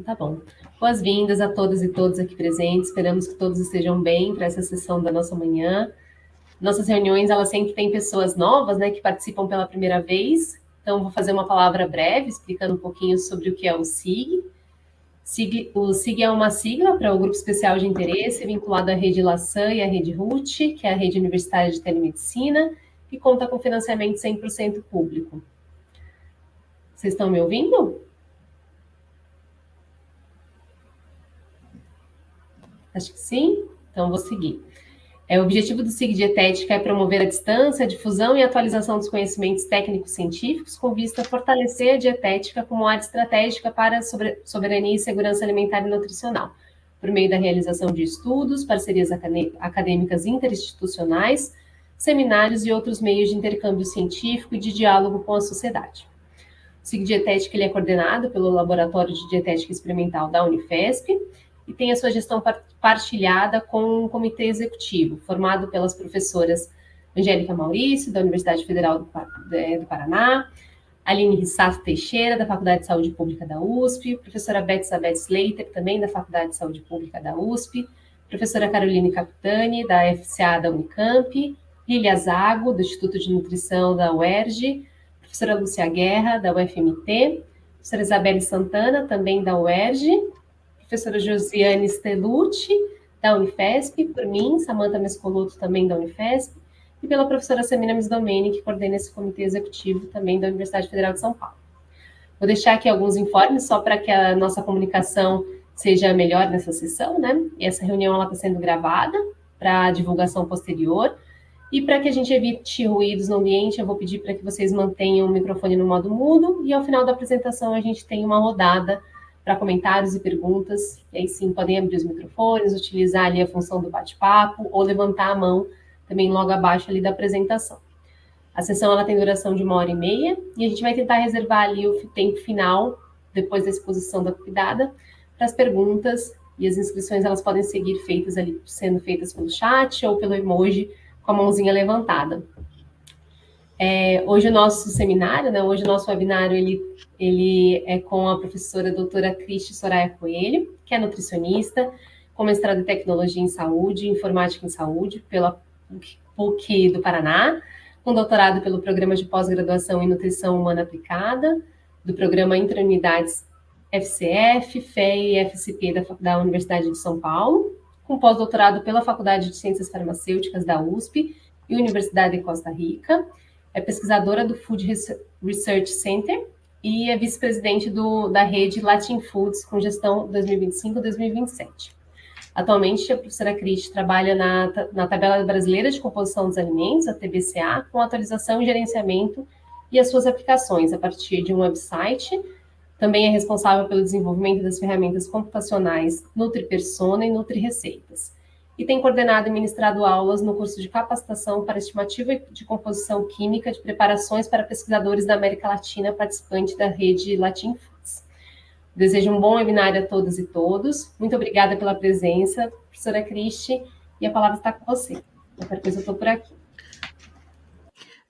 Tá bom. Boas-vindas a todas e todos aqui presentes. Esperamos que todos estejam bem para essa sessão da nossa manhã. Nossas reuniões, elas sempre têm pessoas novas, né, que participam pela primeira vez. Então, vou fazer uma palavra breve, explicando um pouquinho sobre o que é o SIG. O SIG é uma sigla para o Grupo Especial de Interesse, vinculado à Rede LACAN e à Rede RUT, que é a Rede Universitária de Telemedicina, que conta com financiamento 100% público. Vocês estão me ouvindo? Acho que sim. Então, vou seguir. O objetivo do SIG Dietética é promover a distância, a difusão e a atualização dos conhecimentos técnicos científicos com vista a fortalecer a dietética como área estratégica para a soberania e segurança alimentar e nutricional, por meio da realização de estudos, parcerias acadêmicas interinstitucionais, seminários e outros meios de intercâmbio científico e de diálogo com a sociedade. O SIG Dietética ele é coordenado pelo Laboratório de Dietética Experimental da Unifesp, e tem a sua gestão partilhada com um comitê executivo, formado pelas professoras Angélica Maurício, da Universidade Federal do Paraná, Aline Rissato Teixeira, da Faculdade de Saúde Pública da USP, professora Beth Slater, também da Faculdade de Saúde Pública da USP, professora Caroline Capitani, da FCA da Unicamp, Lília Zago, do Instituto de Nutrição da UERJ, professora Lúcia Guerra, da UFMT, professora Isabelle Santana, também da UERJ, professora Josiane Stellucci, da Unifesp, por mim, Samantha Mescoloto, também da Unifesp, e pela professora Semina Misdomeni, que coordena esse comitê executivo também da Universidade Federal de São Paulo. Vou deixar aqui alguns informes, só para que a nossa comunicação seja melhor nessa sessão, né? E essa reunião está sendo gravada para divulgação posterior, e para que a gente evite ruídos no ambiente, eu vou pedir para que vocês mantenham o microfone no modo mudo, e ao final da apresentação a gente tem uma rodada para comentários e perguntas, e aí sim podem abrir os microfones, utilizar ali a função do bate-papo, ou levantar a mão também logo abaixo ali da apresentação. A sessão ela tem duração de 1h30, e a gente vai tentar reservar ali o tempo final, depois da exposição da convidada, para as perguntas, e as inscrições elas podem seguir sendo feitas pelo chat ou pelo emoji com a mãozinha levantada. Hoje o nosso seminário, né, hoje o nosso webinário, ele é com a professora doutora Cristi Soraya Coelho, que é nutricionista, com mestrado em Tecnologia em Saúde, Informática em Saúde, pela PUC do Paraná, com doutorado pelo Programa de Pós-Graduação em Nutrição Humana Aplicada, do Programa Interunidades FCF, FEE e FCP da Universidade de São Paulo, com pós-doutorado pela Faculdade de Ciências Farmacêuticas da USP e Universidade de Costa Rica, é pesquisadora do Food Research Center e é vice-presidente da rede Latin Foods, com gestão 2025-2027. Atualmente, a professora Cristi trabalha na Tabela Brasileira de Composição dos Alimentos, a TBCA, com atualização e gerenciamento e as suas aplicações a partir de um website. Também é responsável pelo desenvolvimento das ferramentas computacionais NutriPersona e NutriReceitas. E tem coordenado e ministrado aulas no curso de capacitação para estimativa de composição química de preparações para pesquisadores da América Latina, participante da rede Latin Foods. Desejo um bom webinário a todas e todos. Muito obrigada pela presença, professora Cristi, e a palavra está com você. Qualquer coisa eu estou por aqui.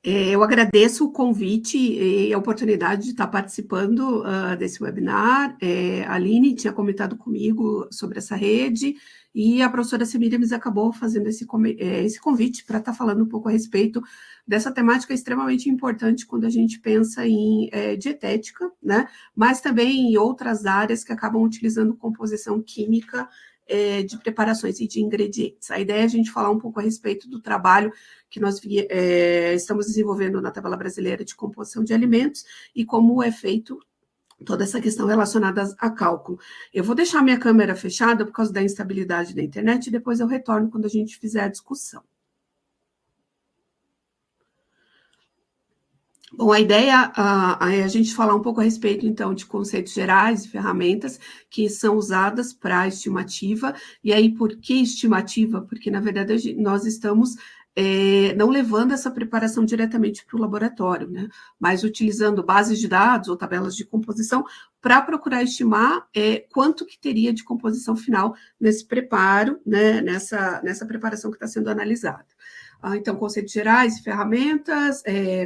Eu agradeço o convite e a oportunidade de estar participando desse webinar. A Aline tinha comentado comigo sobre essa rede e a professora Semiramis acabou fazendo esse convite para estar falando um pouco a respeito dessa temática extremamente importante quando a gente pensa em dietética, né? Mas também em outras áreas que acabam utilizando composição química de preparações e de ingredientes. A ideia é a gente falar um pouco a respeito do trabalho que nós estamos desenvolvendo na Tabela Brasileira de Composição de Alimentos e como é feito toda essa questão relacionada a cálculo. Eu vou deixar minha câmera fechada por causa da instabilidade da internet e depois eu retorno quando a gente fizer a discussão. Bom, a ideia é a gente falar um pouco a respeito, então, de conceitos gerais e ferramentas que são usadas para a estimativa. E aí, por que estimativa? Porque, na verdade, nós estamos não levando essa preparação diretamente para o laboratório, né? Mas utilizando bases de dados ou tabelas de composição para procurar estimar quanto que teria de composição final nesse preparo, né? Nessa preparação que está sendo analisada. Então, conceitos gerais e ferramentas,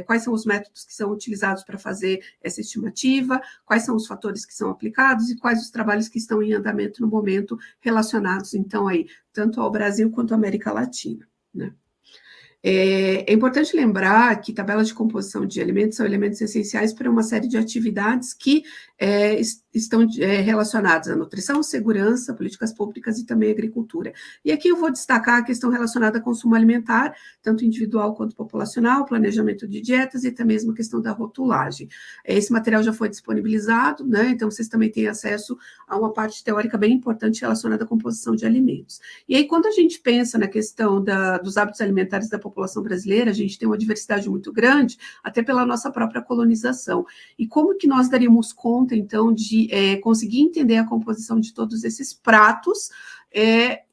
quais são os métodos que são utilizados para fazer essa estimativa, quais são os fatores que são aplicados e quais os trabalhos que estão em andamento no momento relacionados, então, aí, tanto ao Brasil quanto à América Latina, né? É importante lembrar que tabelas de composição de alimentos são elementos essenciais para uma série de atividades que estão relacionadas à nutrição, segurança, políticas públicas e também agricultura. E aqui eu vou destacar a questão relacionada ao consumo alimentar, tanto individual quanto populacional, planejamento de dietas e também mesmo a questão da rotulagem. Esse material já foi disponibilizado, né? Então vocês também têm acesso a uma parte teórica bem importante relacionada à composição de alimentos. E aí, quando a gente pensa na questão dos hábitos alimentares da população brasileira, a gente tem uma diversidade muito grande, até pela nossa própria colonização. E como que nós daríamos conta, então, de conseguir entender a composição de todos esses pratos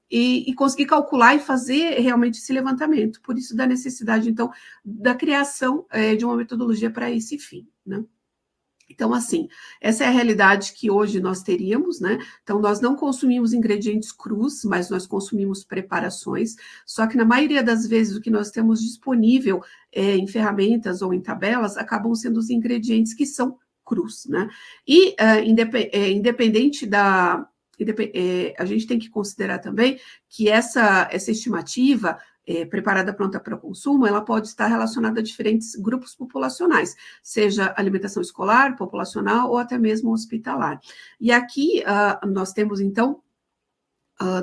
e conseguir calcular e fazer realmente esse levantamento? Por isso, da necessidade, então, da criação de uma metodologia para esse fim, né? Então, assim, essa é a realidade que hoje nós teríamos, né? Então, nós não consumimos ingredientes crus, mas nós consumimos preparações, só que na maioria das vezes o que nós temos disponível em ferramentas ou em tabelas acabam sendo os ingredientes que são crus, né? E independente da... a gente tem que considerar também que essa estimativa preparada pronta para o consumo, ela pode estar relacionada a diferentes grupos populacionais, seja alimentação escolar, populacional ou até mesmo hospitalar. E aqui nós temos, então,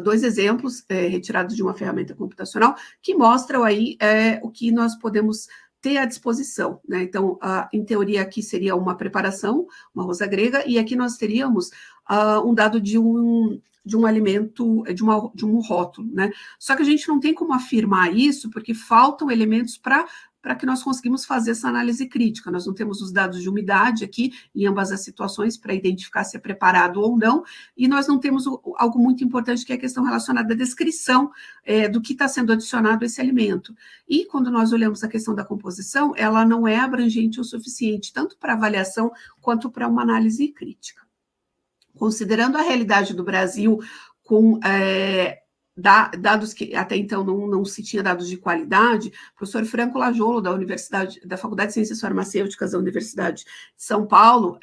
dois exemplos retirados de uma ferramenta computacional que mostram aí o que nós podemos ter à disposição, né? Então, em teoria, aqui seria uma preparação, uma arroz grega, e aqui nós teríamos um dado de um alimento, de um rótulo, né? Só que a gente não tem como afirmar isso, porque faltam elementos para que nós conseguimos fazer essa análise crítica. Nós não temos os dados de umidade aqui, em ambas as situações, para identificar se é preparado ou não, e nós não temos algo muito importante, que é a questão relacionada à descrição do que está sendo adicionado a esse alimento. E quando nós olhamos a questão da composição, ela não é abrangente o suficiente, tanto para avaliação quanto para uma análise crítica. Considerando a realidade do Brasil com dados que até então não se tinha dados de qualidade, o professor Franco Lajolo, da Faculdade de Ciências Farmacêuticas da Universidade de São Paulo,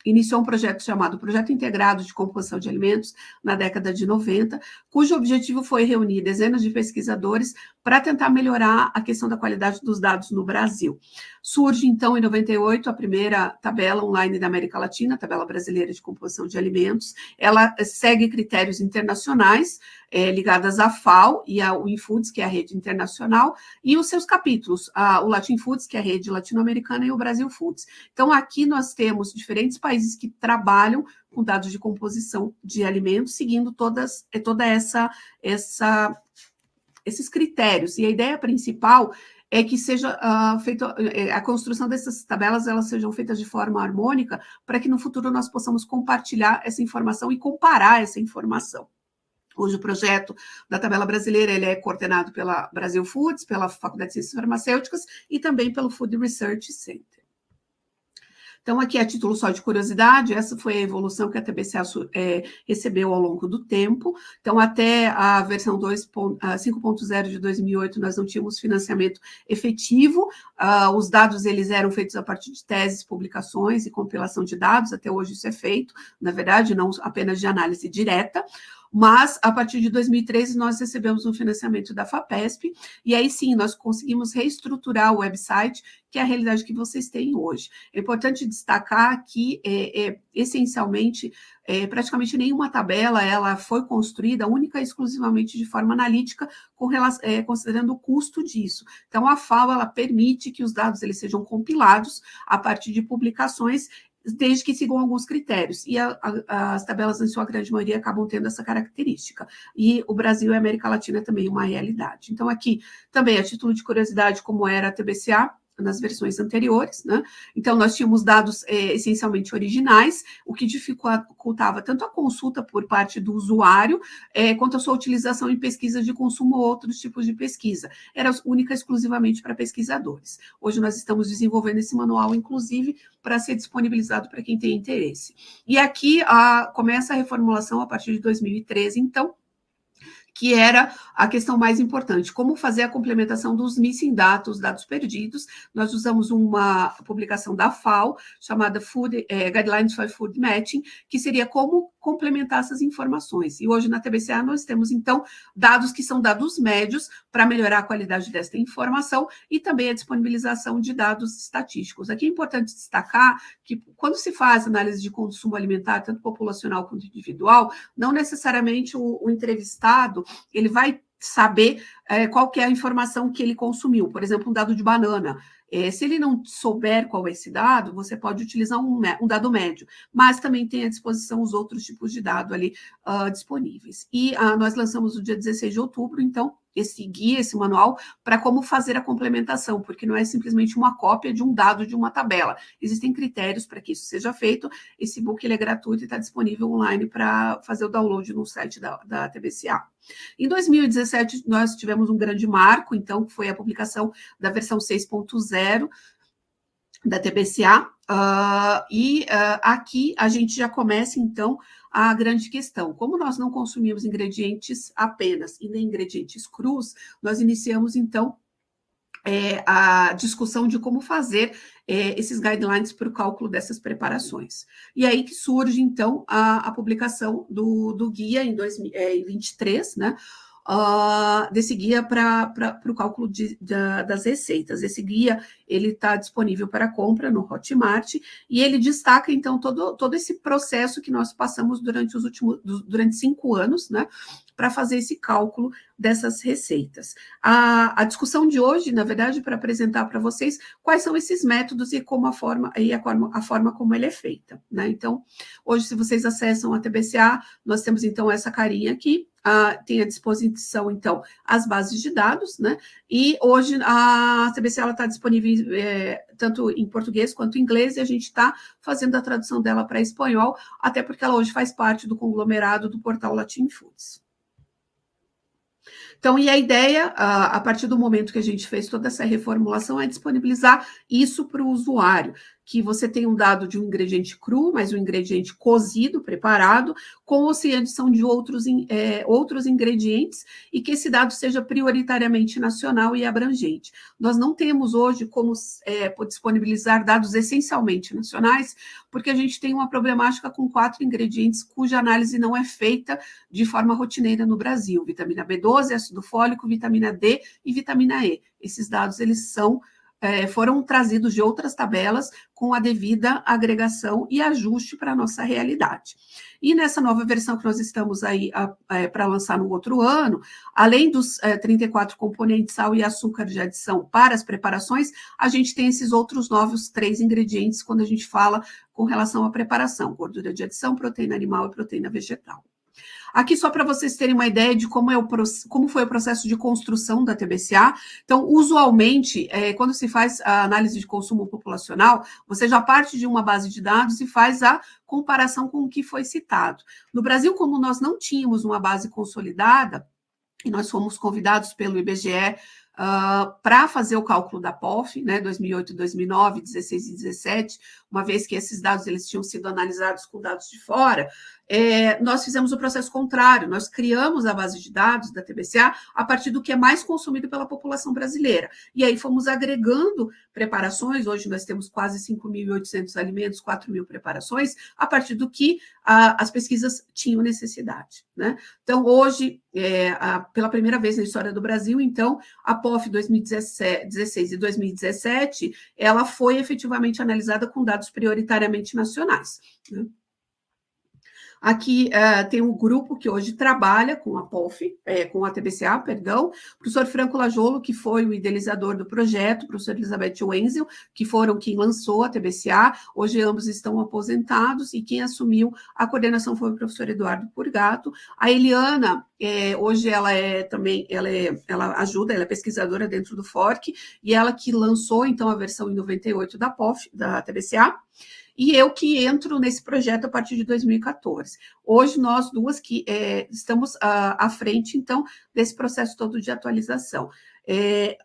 iniciou um projeto chamado Projeto Integrado de Composição de Alimentos, na década de 90, cujo objetivo foi reunir dezenas de pesquisadores para tentar melhorar a questão da qualidade dos dados no Brasil. Surge, então, em 98, a primeira tabela online da América Latina, a Tabela Brasileira de Composição de Alimentos. Ela segue critérios internacionais, ligadas à FAO e ao Infoods, que é a rede internacional, e os seus capítulos, o Latin Foods, que é a rede latino-americana, e o Brasil Foods. Então, aqui nós temos diferentes países que trabalham com dados de composição de alimentos, seguindo esses critérios. E a ideia principal é que seja feita a construção dessas tabelas, elas sejam feitas de forma harmônica, para que no futuro nós possamos compartilhar essa informação e comparar essa informação. Hoje o projeto da tabela brasileira ele é coordenado pela Brasil Foods, pela Faculdade de Ciências Farmacêuticas e também pelo Food Research Center. Então, aqui a título só de curiosidade, essa foi a evolução que a TBCA recebeu ao longo do tempo. Então, até a versão 5.0 de 2008, nós não tínhamos financiamento efetivo. Os dados eles eram feitos a partir de teses, publicações e compilação de dados. Até hoje isso é feito, na verdade, não apenas de análise direta. Mas, a partir de 2013, nós recebemos um financiamento da FAPESP, e aí sim, nós conseguimos reestruturar o website, que é a realidade que vocês têm hoje. É importante destacar que, essencialmente, praticamente nenhuma tabela ela foi construída única e exclusivamente de forma analítica, considerando o custo disso. Então, a FAO ela permite que os dados eles sejam compilados a partir de publicações, desde que sigam alguns critérios, e as tabelas, em sua grande maioria, acabam tendo essa característica. E o Brasil e a América Latina é também uma realidade. Então, aqui, também, a título de curiosidade, como era a TBCA, nas versões anteriores, né? Então, nós tínhamos dados essencialmente originais, o que dificultava tanto a consulta por parte do usuário, quanto a sua utilização em pesquisas de consumo ou outros tipos de pesquisa. Era única exclusivamente para pesquisadores. Hoje nós estamos desenvolvendo esse manual, inclusive, para ser disponibilizado para quem tem interesse. E aqui começa a reformulação a partir de 2013, então, que era a questão mais importante, como fazer a complementação dos missing data, os dados perdidos. Nós usamos uma publicação da FAO, chamada Guidelines for Food Matching, que seria como complementar essas informações. E hoje na TBCA nós temos, então, dados que são dados médios para melhorar a qualidade desta informação e também a disponibilização de dados estatísticos. Aqui é importante destacar que quando se faz análise de consumo alimentar, tanto populacional quanto individual, não necessariamente o entrevistado ele vai saber qual que é a informação que ele consumiu. Por exemplo, um dado de banana. Se ele não souber qual é esse dado, você pode utilizar um dado médio, mas também tem à disposição os outros tipos de dado ali disponíveis. E nós lançamos no dia 16 de outubro, então, esse guia, esse manual, para como fazer a complementação, porque não é simplesmente uma cópia de um dado de uma tabela. Existem critérios para que isso seja feito. Esse book ele é gratuito e está disponível online para fazer o download no site da TBCA. Em 2017, nós tivemos um grande marco, então, que foi a publicação da versão 6.0 da TBCA, aqui a gente já começa, então, a grande questão. Como nós não consumimos ingredientes apenas e nem ingredientes crus, nós iniciamos, então, a discussão de como fazer esses guidelines para o cálculo dessas preparações. E aí que surge, então, a publicação do guia em 2023, né? Desse guia para o cálculo das receitas. Esse guia ele está disponível para compra no Hotmart e ele destaca, então, todo esse processo que nós passamos durante 5 anos, né, para fazer esse cálculo dessas receitas. A discussão de hoje, na verdade, para apresentar para vocês quais são esses métodos e como a forma como ele é feita, né? Então, hoje, se vocês acessam a TBCA, nós temos, então, essa carinha aqui, tem à disposição, então, as bases de dados, né? E hoje a TBCA está disponível tanto em português quanto em inglês, e a gente está fazendo a tradução dela para espanhol, até porque ela hoje faz parte do conglomerado do portal Latin Foods. Então, e a ideia, a partir do momento que a gente fez toda essa reformulação, é disponibilizar isso para o usuário, que você tem um dado de um ingrediente cru, mas um ingrediente cozido, preparado, com adição de outros ingredientes, e que esse dado seja prioritariamente nacional e abrangente. Nós não temos hoje como disponibilizar dados essencialmente nacionais, porque a gente tem uma problemática com 4 ingredientes cuja análise não é feita de forma rotineira no Brasil: vitamina B12, ácido fólico, vitamina D e vitamina E. Esses dados eles foram trazidos de outras tabelas com a devida agregação e ajuste para a nossa realidade. E nessa nova versão que nós estamos aí para lançar no outro ano, além dos 34 componentes sal e açúcar de adição para as preparações, a gente tem esses outros novos 3 ingredientes quando a gente fala com relação à preparação: gordura de adição, proteína animal e proteína vegetal. Aqui só para vocês terem uma ideia de como foi o processo de construção da TBCA. Então, usualmente, quando se faz a análise de consumo populacional, você já parte de uma base de dados e faz a comparação com o que foi citado. No Brasil, como nós não tínhamos uma base consolidada, e nós fomos convidados pelo IBGE para fazer o cálculo da POF, né, 2008, 2009, 16 e 17, uma vez que esses dados eles tinham sido analisados com dados de fora, nós fizemos o processo contrário, nós criamos a base de dados da TBCA a partir do que é mais consumido pela população brasileira, e aí fomos agregando preparações. Hoje nós temos quase 5.800 alimentos, 4.000 preparações, a partir do que as pesquisas tinham necessidade, né? Então, hoje, pela primeira vez na história do Brasil, então, a POF 2016 e 2017, ela foi efetivamente analisada com dados prioritariamente nacionais, né? Aqui tem um grupo que hoje trabalha com a POF, com a TBCA, perdão, o professor Franco Lajolo, que foi o idealizador do projeto, o professor Elizabeth Wenzel, que foram quem lançou a TBCA, hoje ambos estão aposentados, e quem assumiu a coordenação foi o professor Eduardo Purgato. A Eliana, hoje ela ajuda, ela é pesquisadora dentro do FORC, e ela que lançou, então, a versão em 98 da POF, da TBCA, e eu que entro nesse projeto a partir de 2014. Hoje, nós duas que estamos à frente, então, desse processo todo de atualização.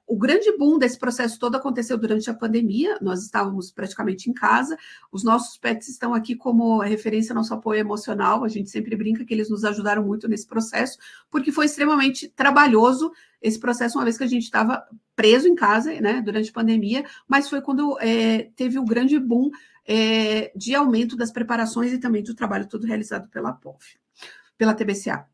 O grande boom desse processo todo aconteceu durante a pandemia, nós estávamos praticamente em casa, os nossos pets estão aqui como referência ao nosso apoio emocional, a gente sempre brinca que eles nos ajudaram muito nesse processo, porque foi extremamente trabalhoso esse processo, uma vez que a gente estava preso em casa, né, durante a pandemia, mas foi quando teve o grande boom de aumento das preparações e também do trabalho todo realizado pela POF, pela TBCA.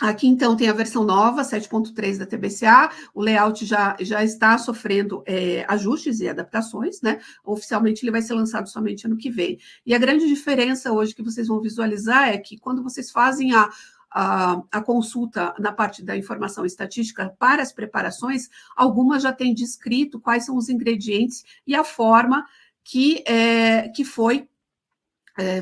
Aqui, então, tem a versão nova, 7.3 da TBCA, o layout já está sofrendo ajustes e adaptações, né? Oficialmente ele vai ser lançado somente ano que vem. E a grande diferença hoje que vocês vão visualizar é que quando vocês fazem a consulta na parte da informação estatística para as preparações, algumas já têm descrito quais são os ingredientes e a forma que foi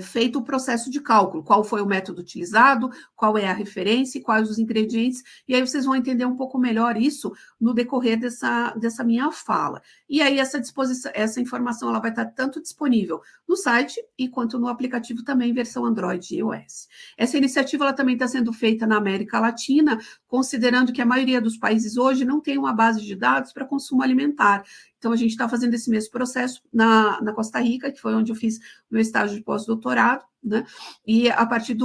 feito o processo de cálculo, qual foi o método utilizado, qual é a referência e quais os ingredientes, e aí vocês vão entender um pouco melhor isso no decorrer dessa minha fala. E aí essa informação ela vai estar tanto disponível no site e quanto no aplicativo também, versão Android e iOS. Essa iniciativa ela também está sendo feita na América Latina, considerando que a maioria dos países hoje não tem uma base de dados para consumo alimentar. Então, a gente está fazendo esse mesmo processo na Costa Rica, que foi onde eu fiz meu estágio de pós-doutorado, né? E a partir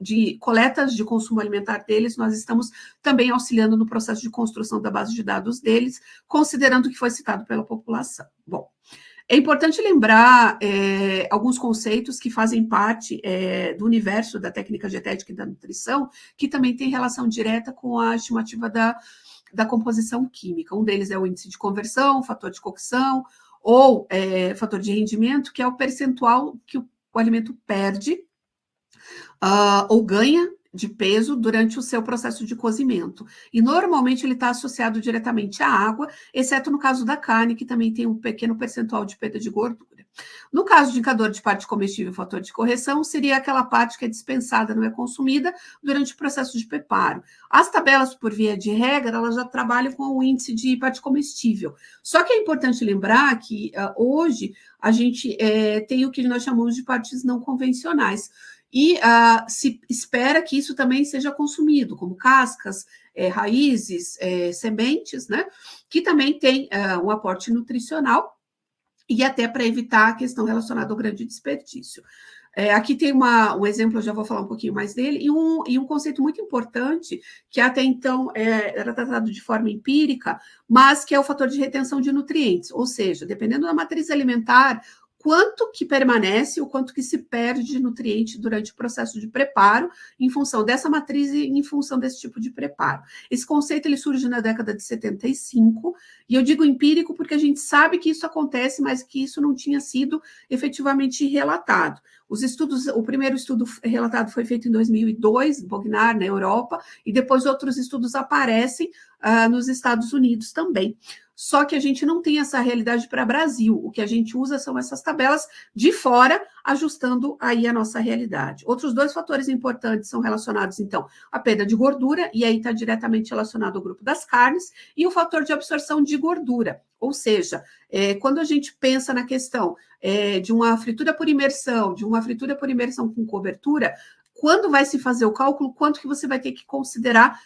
de coletas de consumo alimentar deles, nós estamos também auxiliando no processo de construção da base de dados deles, considerando que foi citado pela população. Bom, é importante lembrar alguns conceitos que fazem parte do universo da técnica dietética e da nutrição, que também tem relação direta com a estimativa da composição química. Um deles é o índice de conversão, fator de cocção, ou fator de rendimento, que é o percentual que o alimento perde ou ganha de peso durante o seu processo de cozimento. E normalmente ele está associado diretamente à água, exceto no caso da carne, que também tem um pequeno percentual de perda de gordura. No caso de indicador de parte comestível e fator de correção, seria aquela parte que é dispensada, não é consumida, durante o processo de preparo. As tabelas, por via de regra, elas já trabalham com o índice de parte comestível. Só que é importante lembrar que hoje a gente tem o que nós chamamos de partes não convencionais. E se espera que isso também seja consumido, como cascas, raízes, sementes, né? Que também tem um aporte nutricional, e até para evitar a questão relacionada ao grande desperdício. Aqui tem um exemplo, eu já vou falar um pouquinho mais dele, e um conceito muito importante, que até então era tratado de forma empírica, mas que é o fator de retenção de nutrientes, ou seja, dependendo da matriz alimentar, quanto que permanece, o quanto que se perde de nutriente durante o processo de preparo, em função dessa matriz e em função desse tipo de preparo. Esse conceito ele surge na década de 75, e eu digo empírico porque a gente sabe que isso acontece, mas que isso não tinha sido efetivamente relatado. O primeiro estudo relatado foi feito em 2002, Bognar, na Europa, e depois outros estudos aparecem nos Estados Unidos também. Só que a gente não tem essa realidade para o Brasil. O que a gente usa são essas tabelas de fora, ajustando aí a nossa realidade. Outros dois fatores importantes são relacionados, então, à perda de gordura, e aí está diretamente relacionado ao grupo das carnes, e o fator de absorção de gordura. Ou seja, quando a gente pensa na questão de uma fritura por imersão, com cobertura, quando vai se fazer o cálculo, quanto que você vai ter que considerar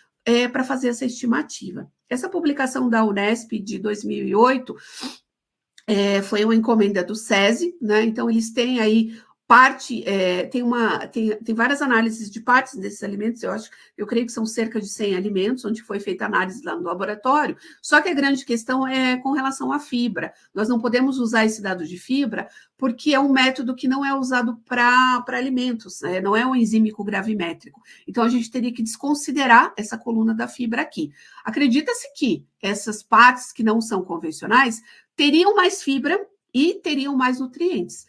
para fazer essa estimativa. Essa publicação da Unesp de 2008 foi uma encomenda do SESI, né? Então eles têm aí parte, tem várias análises de partes desses alimentos, eu creio que são cerca de 100 alimentos, onde foi feita análise lá no laboratório, só que a grande questão é com relação à fibra. Nós não podemos usar esse dado de fibra, porque é um método que não é usado para alimentos, né? Não é um enzímico gravimétrico. Então, a gente teria que desconsiderar essa coluna da fibra aqui. Acredita-se que essas partes que não são convencionais teriam mais fibra e teriam mais nutrientes.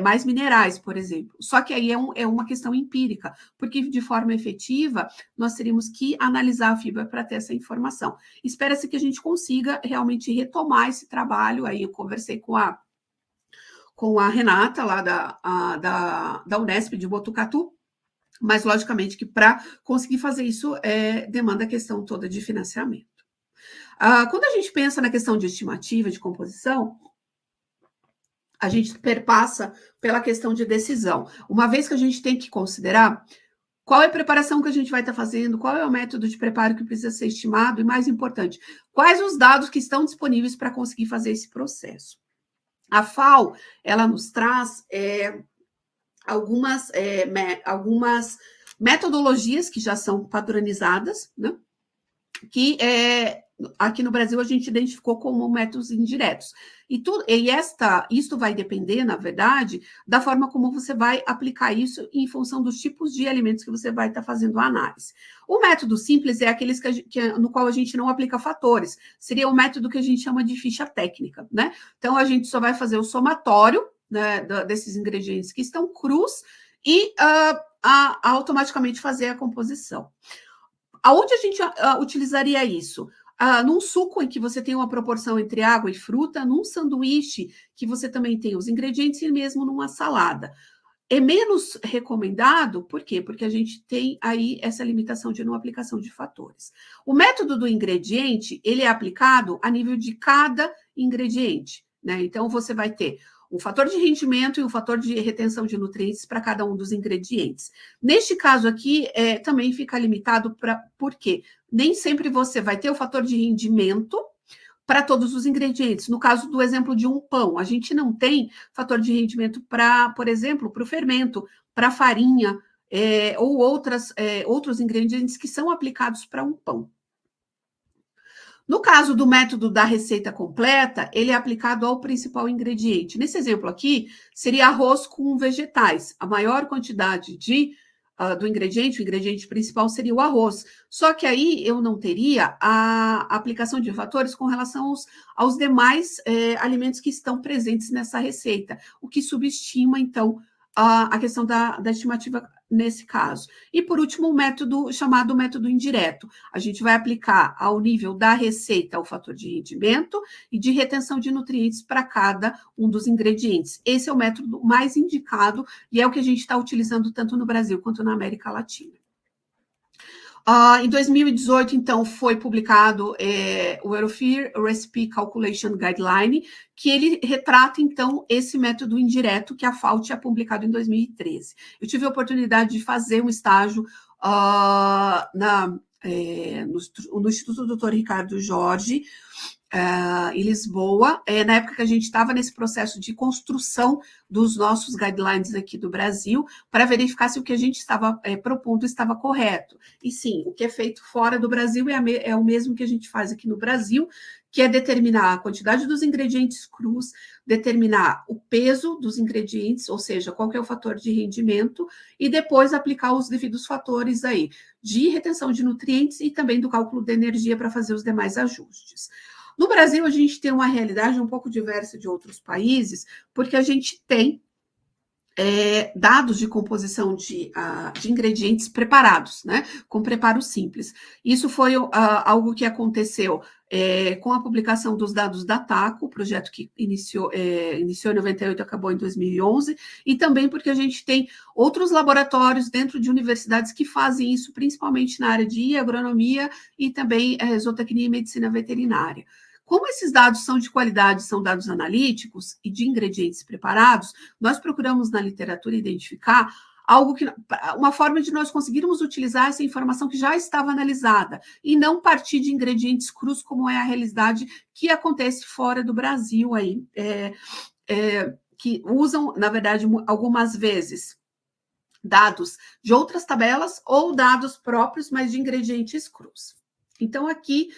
Mais minerais, por exemplo. Só que aí é uma questão empírica, porque de forma efetiva nós teríamos que analisar a fibra para ter essa informação. Espera-se que a gente consiga realmente retomar esse trabalho. Aí eu conversei com a Renata, lá da Unesp de Botucatu, mas logicamente que para conseguir fazer isso demanda a questão toda de financiamento. Quando a gente pensa na questão de estimativa, de composição, a gente perpassa pela questão de decisão. Uma vez que a gente tem que considerar qual é a preparação que a gente vai estar fazendo, qual é o método de preparo que precisa ser estimado e, mais importante, quais os dados que estão disponíveis para conseguir fazer esse processo. A FAO, ela nos traz algumas metodologias que já são padronizadas, né? Que aqui no Brasil a gente identificou como métodos indiretos. Isto vai depender, na verdade, da forma como você vai aplicar isso em função dos tipos de alimentos que você vai estar fazendo a análise. O método simples é aqueles no qual a gente não aplica fatores. Seria o método que a gente chama de ficha técnica, né? Então, a gente só vai fazer o somatório, né, desses ingredientes que estão crus e automaticamente fazer a composição. Aonde a gente utilizaria isso? Num suco em que você tem uma proporção entre água e fruta, num sanduíche que você também tem os ingredientes e mesmo numa salada. É menos recomendado, por quê? Porque a gente tem aí essa limitação de não aplicação de fatores. O método do ingrediente, ele é aplicado a nível de cada ingrediente, né? Então, você vai ter um fator de rendimento e um fator de retenção de nutrientes para cada um dos ingredientes. Neste caso aqui, também fica limitado por quê? Nem sempre você vai ter o fator de rendimento para todos os ingredientes. No caso do exemplo de um pão, a gente não tem fator de rendimento para, por exemplo, para o fermento, para a farinha, ou outros ingredientes que são aplicados para um pão. No caso do método da receita completa, ele é aplicado ao principal ingrediente. Nesse exemplo aqui, seria arroz com vegetais. A maior quantidade do ingrediente, o ingrediente principal seria o arroz. Só que aí eu não teria a aplicação de fatores com relação aos demais alimentos que estão presentes nessa receita, o que subestima, então, a questão da estimativa nesse caso. E, por último, o método chamado método indireto. A gente vai aplicar ao nível da receita o fator de rendimento e de retenção de nutrientes para cada um dos ingredientes. Esse é o método mais indicado e é o que a gente está utilizando tanto no Brasil quanto na América Latina. Em 2018, então, foi publicado o European Recipe Calculation Guideline, que ele retrata, então, esse método indireto que a FAO tinha publicado em 2013. Eu tive a oportunidade de fazer um estágio no Instituto Dr. Ricardo Jorge, em Lisboa, na época que a gente estava nesse processo de construção dos nossos guidelines aqui do Brasil, para verificar se o que a gente estava propondo estava correto. E sim, o que é feito fora do Brasil é o mesmo que a gente faz aqui no Brasil, que é determinar a quantidade dos ingredientes crus, determinar o peso dos ingredientes, ou seja, qual que é o fator de rendimento, e depois aplicar os devidos fatores aí de retenção de nutrientes e também do cálculo da energia para fazer os demais ajustes. No Brasil, a gente tem uma realidade um pouco diversa de outros países, porque a gente tem dados de composição de ingredientes preparados, né? Com preparo simples. Isso foi algo que aconteceu com a publicação dos dados da TACO, o projeto que iniciou em 98 e acabou em 2011, e também porque a gente tem outros laboratórios dentro de universidades que fazem isso, principalmente na área de agronomia e também zootecnia e medicina veterinária. Como esses dados são de qualidade, são dados analíticos e de ingredientes preparados, nós procuramos na literatura identificar uma forma de nós conseguirmos utilizar essa informação que já estava analisada e não partir de ingredientes crus, como é a realidade que acontece fora do Brasil aí, que usam, na verdade, algumas vezes dados de outras tabelas ou dados próprios, mas de ingredientes crus. Então, aqui,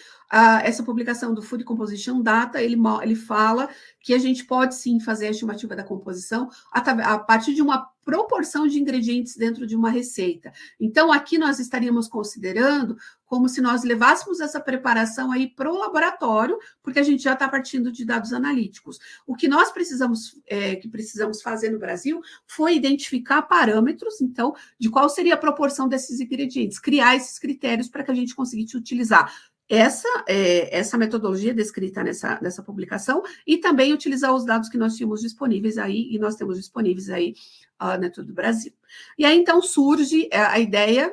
essa publicação do Food Composition Data, ele fala que a gente pode, sim, fazer a estimativa da composição a partir de uma proporção de ingredientes dentro de uma receita. Então, aqui nós estaríamos considerando como se nós levássemos essa preparação aí para o laboratório, porque a gente já está partindo de dados analíticos. O que nós precisamos fazer no Brasil foi identificar parâmetros, então, de qual seria a proporção desses ingredientes, criar esses critérios para que a gente conseguisse utilizar essa metodologia descrita nessa publicação e também utilizar os dados que nós tínhamos disponíveis aí, e nós temos disponíveis aí dentro do Brasil. E aí, então, surge a ideia,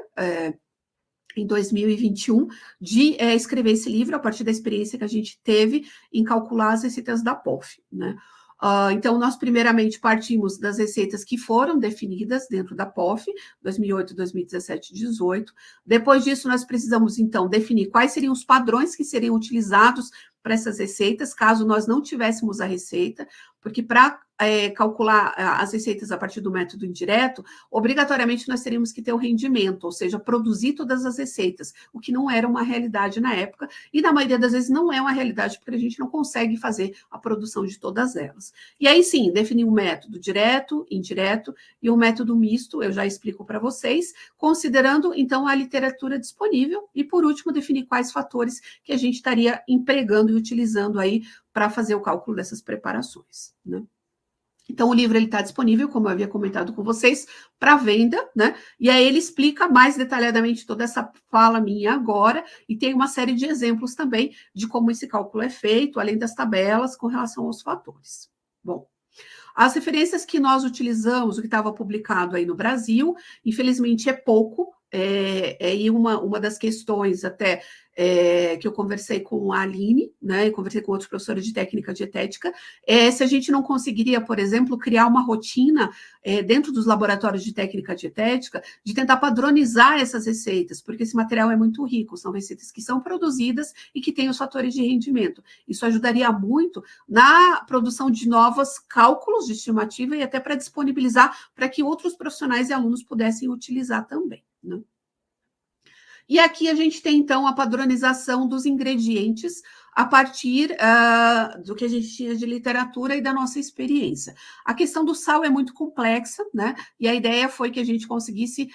em 2021, de escrever esse livro a partir da experiência que a gente teve em calcular as receitas da POF, né? Então, nós primeiramente partimos das receitas que foram definidas dentro da POF, 2008, 2017 e 2018. Depois disso, nós precisamos, então, definir quais seriam os padrões que seriam utilizados para essas receitas, caso nós não tivéssemos a receita, porque para calcular as receitas a partir do método indireto, obrigatoriamente nós teríamos que ter o rendimento, ou seja, produzir todas as receitas, o que não era uma realidade na época, e na maioria das vezes não é uma realidade, porque a gente não consegue fazer a produção de todas elas. E aí sim, definir um método direto, indireto e um método misto, eu já explico para vocês, considerando então a literatura disponível, e por último, definir quais fatores que a gente estaria empregando e utilizando aí para fazer o cálculo dessas preparações, né? Então, o livro está disponível, como eu havia comentado com vocês, para venda, né? E aí ele explica mais detalhadamente toda essa fala minha agora, e tem uma série de exemplos também de como esse cálculo é feito, além das tabelas com relação aos fatores. Bom, as referências que nós utilizamos, o que estava publicado aí no Brasil, infelizmente é pouco, e uma das questões até que eu conversei com a Aline, né, e conversei com outros professores de técnica dietética, se a gente não conseguiria, por exemplo, criar uma rotina dentro dos laboratórios de técnica dietética, de tentar padronizar essas receitas, porque esse material é muito rico, são receitas que são produzidas e que têm os fatores de rendimento. Isso ajudaria muito na produção de novos cálculos de estimativa e até para disponibilizar para que outros profissionais e alunos pudessem utilizar também, né? E aqui a gente tem, então, a padronização dos ingredientes a partir do que a gente tinha de literatura e da nossa experiência. A questão do sal é muito complexa, né? E a ideia foi que a gente conseguisse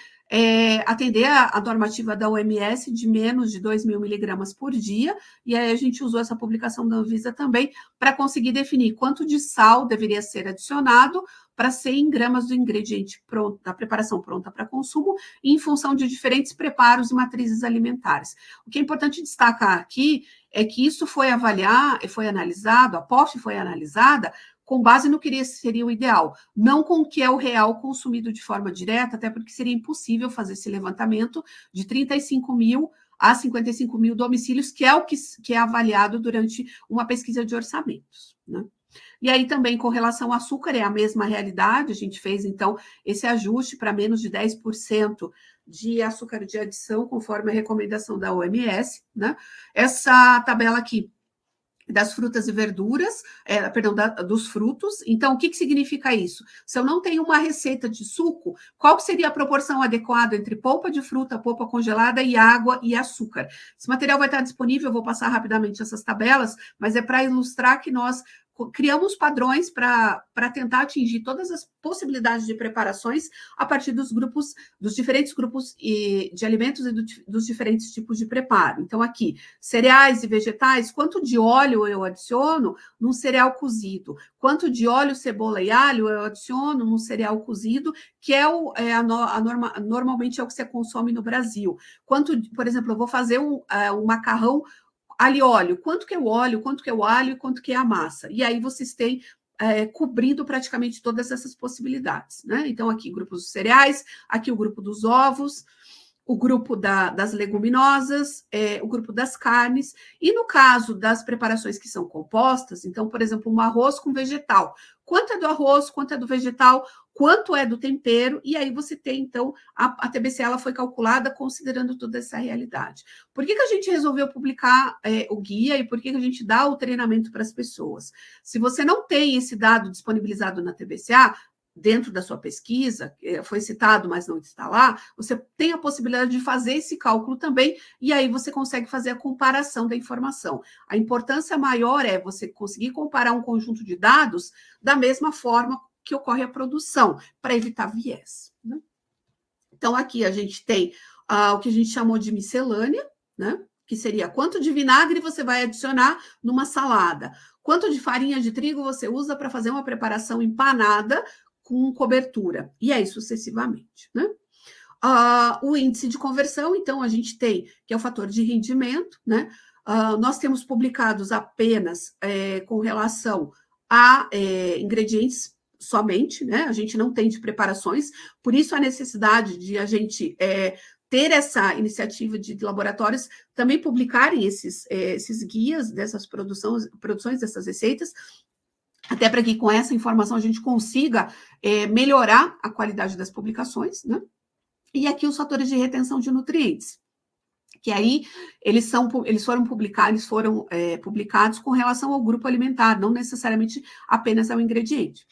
atender a normativa da OMS de menos de 2.000 miligramas por dia, e aí a gente usou essa publicação da Anvisa também para conseguir definir quanto de sal deveria ser adicionado para 100 gramas do ingrediente pronto, da preparação pronta para consumo, em função de diferentes preparos e matrizes alimentares. O que é importante destacar aqui é que isso foi analisado, a POF foi analisada com base no que seria o ideal, não com o que é o real consumido de forma direta, até porque seria impossível fazer esse levantamento de 35 mil a 55 mil domicílios, que é o que é avaliado durante uma pesquisa de orçamentos, né? E aí também com relação ao açúcar é a mesma realidade, a gente fez então esse ajuste para menos de 10% de açúcar de adição, conforme a recomendação da OMS, né? Essa tabela aqui das frutas e verduras, dos frutos. Então, o que significa isso? Se eu não tenho uma receita de suco, qual seria a proporção adequada entre polpa de fruta, polpa congelada e água e açúcar? Esse material vai estar disponível, eu vou passar rapidamente essas tabelas, mas é para ilustrar que nós criamos padrões para tentar atingir todas as possibilidades de preparações a partir dos diferentes grupos de alimentos e dos diferentes tipos de preparo. Então, aqui, cereais e vegetais, quanto de óleo eu adiciono num cereal cozido? Quanto de óleo, cebola e alho eu adiciono num cereal cozido, que normalmente é o que se consome no Brasil? Quanto, por exemplo, eu vou fazer um macarrão alho e óleo, quanto que é o óleo, quanto que é o alho e quanto que é a massa. E aí vocês têm cobrindo praticamente todas essas possibilidades, né? Então, aqui, grupo dos cereais, aqui o grupo dos ovos, o grupo das leguminosas, o grupo das carnes, e no caso das preparações que são compostas, então, por exemplo, um arroz com vegetal. Quanto é do arroz, quanto é do vegetal, quanto é do tempero, e aí você tem, então, a TBC ela foi calculada considerando toda essa realidade. Por que a gente resolveu publicar o guia e por que a gente dá o treinamento para as pessoas? Se você não tem esse dado disponibilizado na TBCA, dentro da sua pesquisa, foi citado, mas não está lá, você tem a possibilidade de fazer esse cálculo também, e aí você consegue fazer a comparação da informação. A importância maior é você conseguir comparar um conjunto de dados da mesma forma que ocorre a produção, para evitar viés, né? Então, aqui a gente tem o que a gente chamou de miscelânea, né? Que seria quanto de vinagre você vai adicionar numa salada, quanto de farinha de trigo você usa para fazer uma preparação empanada com cobertura, e aí sucessivamente, né? O índice de conversão, então, a gente tem, que é o fator de rendimento, né? Nós temos publicados apenas com relação a ingredientes somente, né? A gente não tem de preparações, por isso a necessidade de a gente ter essa iniciativa de laboratórios também publicarem esses guias dessas produções dessas receitas, até para que com essa informação a gente consiga melhorar a qualidade das publicações, né? E aqui os fatores de retenção de nutrientes, que aí eles foram publicados com relação ao grupo alimentar, não necessariamente apenas ao ingrediente.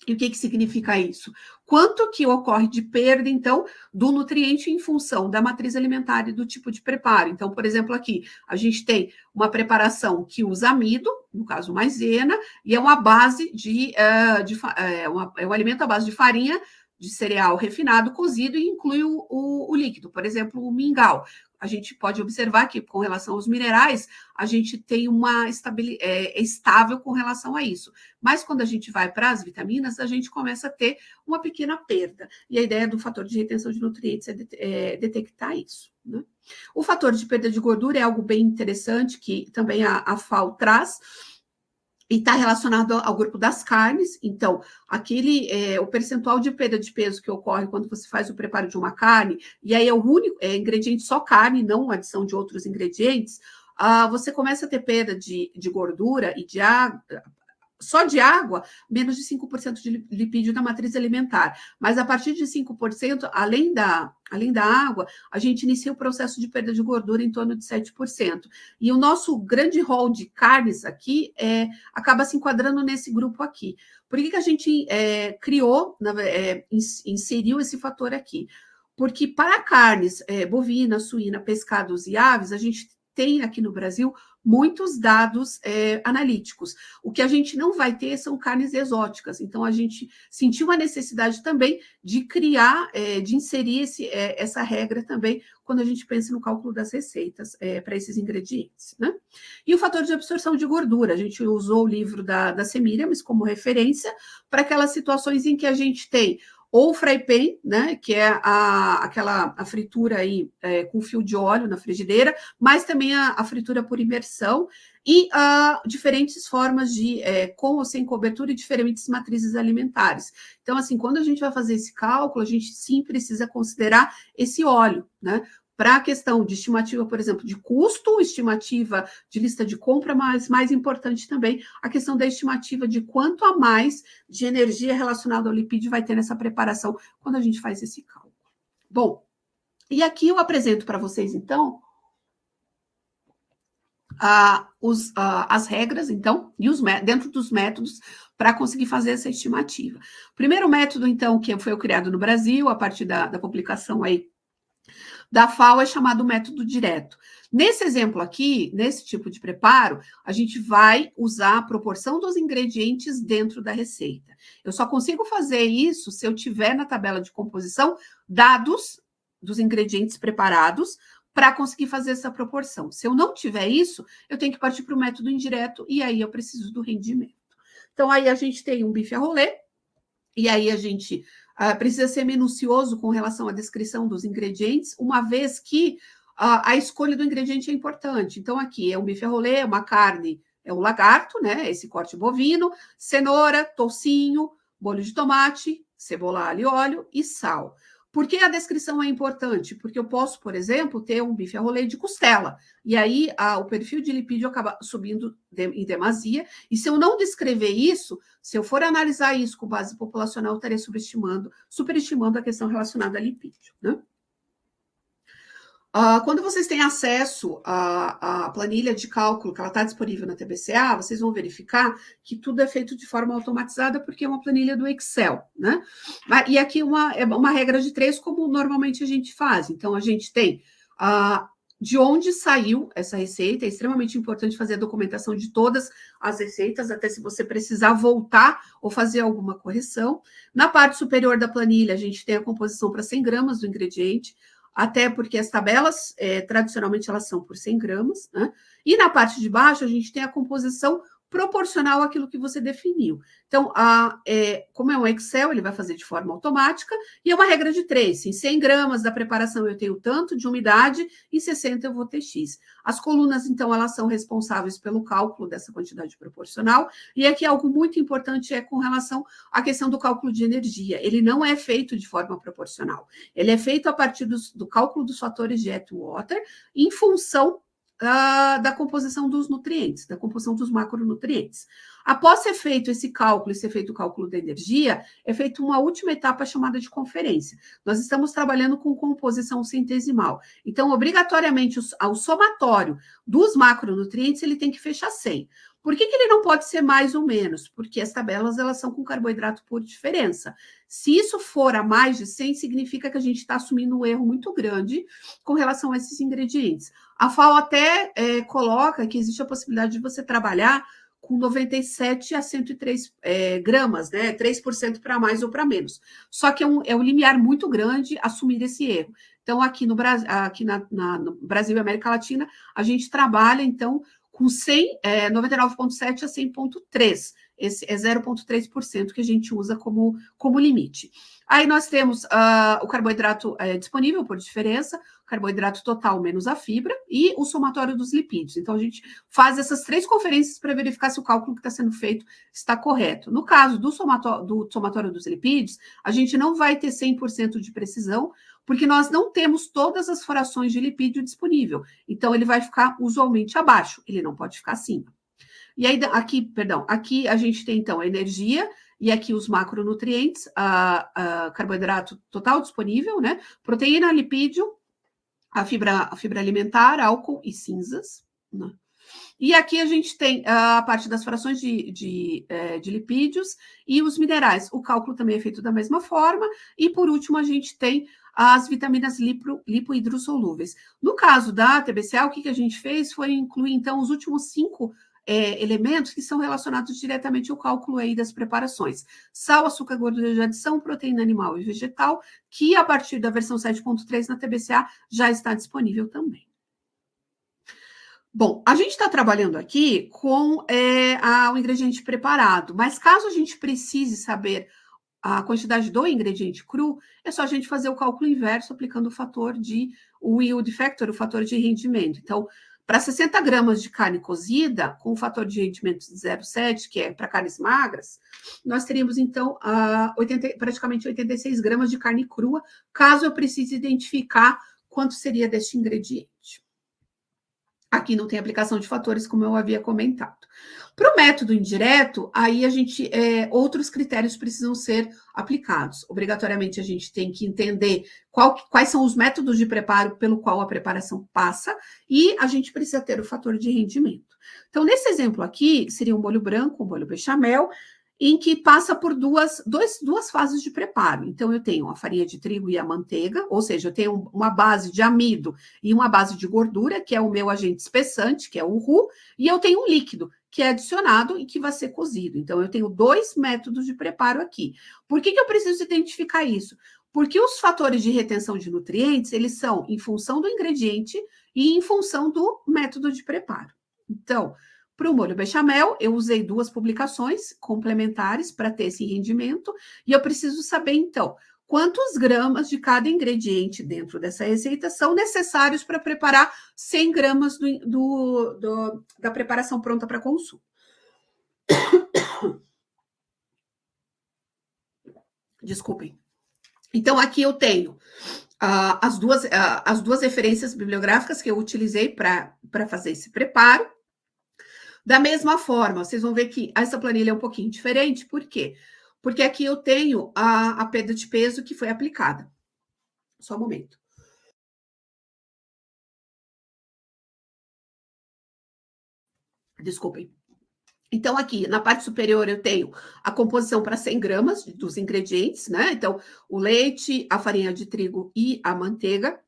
E o que significa isso? Quanto que ocorre de perda, então, do nutriente em função da matriz alimentar e do tipo de preparo. Então, por exemplo, aqui a gente tem uma preparação que usa amido, no caso maisena, e é uma base é um alimento à base de farinha de cereal refinado, cozido, e inclui o líquido, por exemplo, o mingau. A gente pode observar que, com relação aos minerais, a gente tem uma estável com relação a isso. Mas, quando a gente vai para as vitaminas, a gente começa a ter uma pequena perda. E a ideia do fator de retenção de nutrientes é detectar isso, né? O fator de perda de gordura é algo bem interessante, que também a FAO traz, e está relacionado ao grupo das carnes. Então, o percentual de perda de peso que ocorre quando você faz o preparo de uma carne, e aí é o único ingrediente só carne, não adição de outros ingredientes, você começa a ter perda de gordura e de água, só de água, menos de 5% de lipídio na matriz alimentar. Mas a partir de 5%, além da água, a gente inicia o processo de perda de gordura em torno de 7%. E o nosso grande rol de carnes aqui acaba se enquadrando nesse grupo aqui. Por que a gente inseriu esse fator aqui? Porque para carnes bovina, suína, pescados e aves, a gente tem aqui no Brasil muitos dados analíticos. O que a gente não vai ter são carnes exóticas. Então, a gente sentiu a necessidade também de criar, de inserir essa regra também quando a gente pensa no cálculo das receitas para esses ingredientes, né? E o fator de absorção de gordura. A gente usou o livro da Semiramis como referência para aquelas situações em que a gente tem ou fry pan, né, que é a fritura aí com fio de óleo na frigideira, mas também a fritura por imersão e diferentes formas de com ou sem cobertura e diferentes matrizes alimentares. Então, assim, quando a gente vai fazer esse cálculo, a gente sim precisa considerar esse óleo, né? Para a questão de estimativa, por exemplo, de custo, estimativa de lista de compra, mas mais importante também a questão da estimativa de quanto a mais de energia relacionada ao lipídio vai ter nessa preparação quando a gente faz esse cálculo. Bom, e aqui eu apresento para vocês, então, as regras, então, e dentro dos métodos para conseguir fazer essa estimativa. O primeiro método, então, que foi criado no Brasil, a partir da publicação aí da FAO, é chamado método direto. Nesse exemplo aqui, nesse tipo de preparo, a gente vai usar a proporção dos ingredientes dentro da receita. Eu só consigo fazer isso se eu tiver na tabela de composição dados dos ingredientes preparados para conseguir fazer essa proporção. Se eu não tiver isso, eu tenho que partir para o método indireto e aí eu preciso do rendimento. Então, aí a gente tem um bife a rolê, e aí a gente precisa ser minucioso com relação à descrição dos ingredientes, uma vez que a escolha do ingrediente é importante. Então, aqui é um bife a rolê, uma carne, é o lagarto, né? Esse corte bovino, cenoura, toucinho, molho de tomate, cebola, alho e óleo e sal. Por que a descrição é importante? Porque eu posso, por exemplo, ter um bife a rolê de costela, e aí o perfil de lipídio acaba subindo em demasia, e se eu não descrever isso, se eu for analisar isso com base populacional, eu estaria superestimando a questão relacionada a lipídio, né? Quando vocês têm acesso à planilha de cálculo, que ela está disponível na TBCA, vocês vão verificar que tudo é feito de forma automatizada, porque é uma planilha do Excel, né? E aqui é uma regra de 3, como normalmente a gente faz. Então, a gente tem de onde saiu essa receita. É extremamente importante fazer a documentação de todas as receitas, até se você precisar voltar ou fazer alguma correção. Na parte superior da planilha, a gente tem a composição para 100 gramas do ingrediente, até porque as tabelas, tradicionalmente, elas são por 100 gramas, né? E na parte de baixo, a gente tem a composição proporcional àquilo que você definiu. Então, como é um Excel, ele vai fazer de forma automática, e é uma regra de 3. Em 100 gramas da preparação eu tenho tanto de umidade, em 60 eu vou ter X. As colunas, então, elas são responsáveis pelo cálculo dessa quantidade proporcional, e aqui algo muito importante com relação à questão do cálculo de energia. Ele não é feito de forma proporcional. Ele é feito a partir do cálculo dos fatores de Atwater, em função da composição dos nutrientes, da composição dos macronutrientes. Após ser feito esse cálculo e ser feito o cálculo da energia, é feita uma última etapa chamada de conferência. Nós estamos trabalhando com composição centesimal. Então, obrigatoriamente, o somatório dos macronutrientes ele tem que fechar 100. Por que ele não pode ser mais ou menos? Porque as tabelas elas são com carboidrato por diferença. Se isso for a mais de 100, significa que a gente está assumindo um erro muito grande com relação a esses ingredientes. A FAO até coloca que existe a possibilidade de você trabalhar com 97 a 103 gramas, né? 3% para mais ou para menos. Só que é um limiar muito grande assumir esse erro. Então, aqui no Brasil, no Brasil e América Latina, a gente trabalha, então, com 99,7 a 100,3. Esse é 0,3% que a gente usa como limite. Aí nós temos o carboidrato disponível por diferença, carboidrato total menos a fibra e o somatório dos lipídios. Então, a gente faz essas 3 conferências para verificar se o cálculo que está sendo feito está correto. No caso do somatório dos lipídios, a gente não vai ter 100% de precisão, porque nós não temos todas as frações de lipídio disponível. Então, ele vai ficar usualmente abaixo, ele não pode ficar acima. E aí, aqui a gente tem, então, a energia e aqui os macronutrientes, carboidrato total disponível, né? Proteína, lipídio, a fibra alimentar, álcool e cinzas, né? E aqui a gente tem a parte das frações de lipídios e os minerais. O cálculo também é feito da mesma forma. E, por último, a gente tem as vitaminas lipohidrossolúveis. No caso da TBCA, o que a gente fez foi incluir, então, os últimos 5 elementos que são relacionados diretamente ao cálculo aí das preparações. Sal, açúcar, gordura de adição, proteína animal e vegetal, que a partir da versão 7.3 na TBCA já está disponível também. Bom, a gente está trabalhando aqui com o ingrediente preparado, mas caso a gente precise saber a quantidade do ingrediente cru, é só a gente fazer o cálculo inverso aplicando o yield factor, o fator de rendimento. Então, para 60 gramas de carne cozida, com o fator de rendimento de 0,7, que é para carnes magras, nós teríamos, então, praticamente 86 gramas de carne crua, caso eu precise identificar quanto seria deste ingrediente. Aqui não tem aplicação de fatores, como eu havia comentado. Para o método indireto, aí outros critérios precisam ser aplicados. Obrigatoriamente, a gente tem que entender quais são os métodos de preparo pelo qual a preparação passa e a gente precisa ter o fator de rendimento. Então, nesse exemplo aqui, seria um molho branco, um molho bechamel, em que passa por duas fases de preparo. Então, eu tenho a farinha de trigo e a manteiga, ou seja, eu tenho uma base de amido e uma base de gordura, que é o meu agente espessante, que é o roux, e eu tenho um líquido, que é adicionado e que vai ser cozido. Então, eu tenho 2 métodos de preparo aqui. Por que eu preciso identificar isso? Porque os fatores de retenção de nutrientes, eles são em função do ingrediente e em função do método de preparo. Então, para o molho bechamel, eu usei 2 publicações complementares para ter esse rendimento, e eu preciso saber, então, quantos gramas de cada ingrediente dentro dessa receita são necessários para preparar 100 gramas da preparação pronta para consumo. Desculpem. Então, aqui eu tenho as duas referências bibliográficas que eu utilizei para fazer esse preparo. Da mesma forma, vocês vão ver que essa planilha é um pouquinho diferente. Por quê? Porque aqui eu tenho a perda de peso que foi aplicada. Só um momento. Desculpem. Então, aqui, na parte superior, eu tenho a composição para 100 gramas dos ingredientes, né? Então, o leite, a farinha de trigo e a manteiga.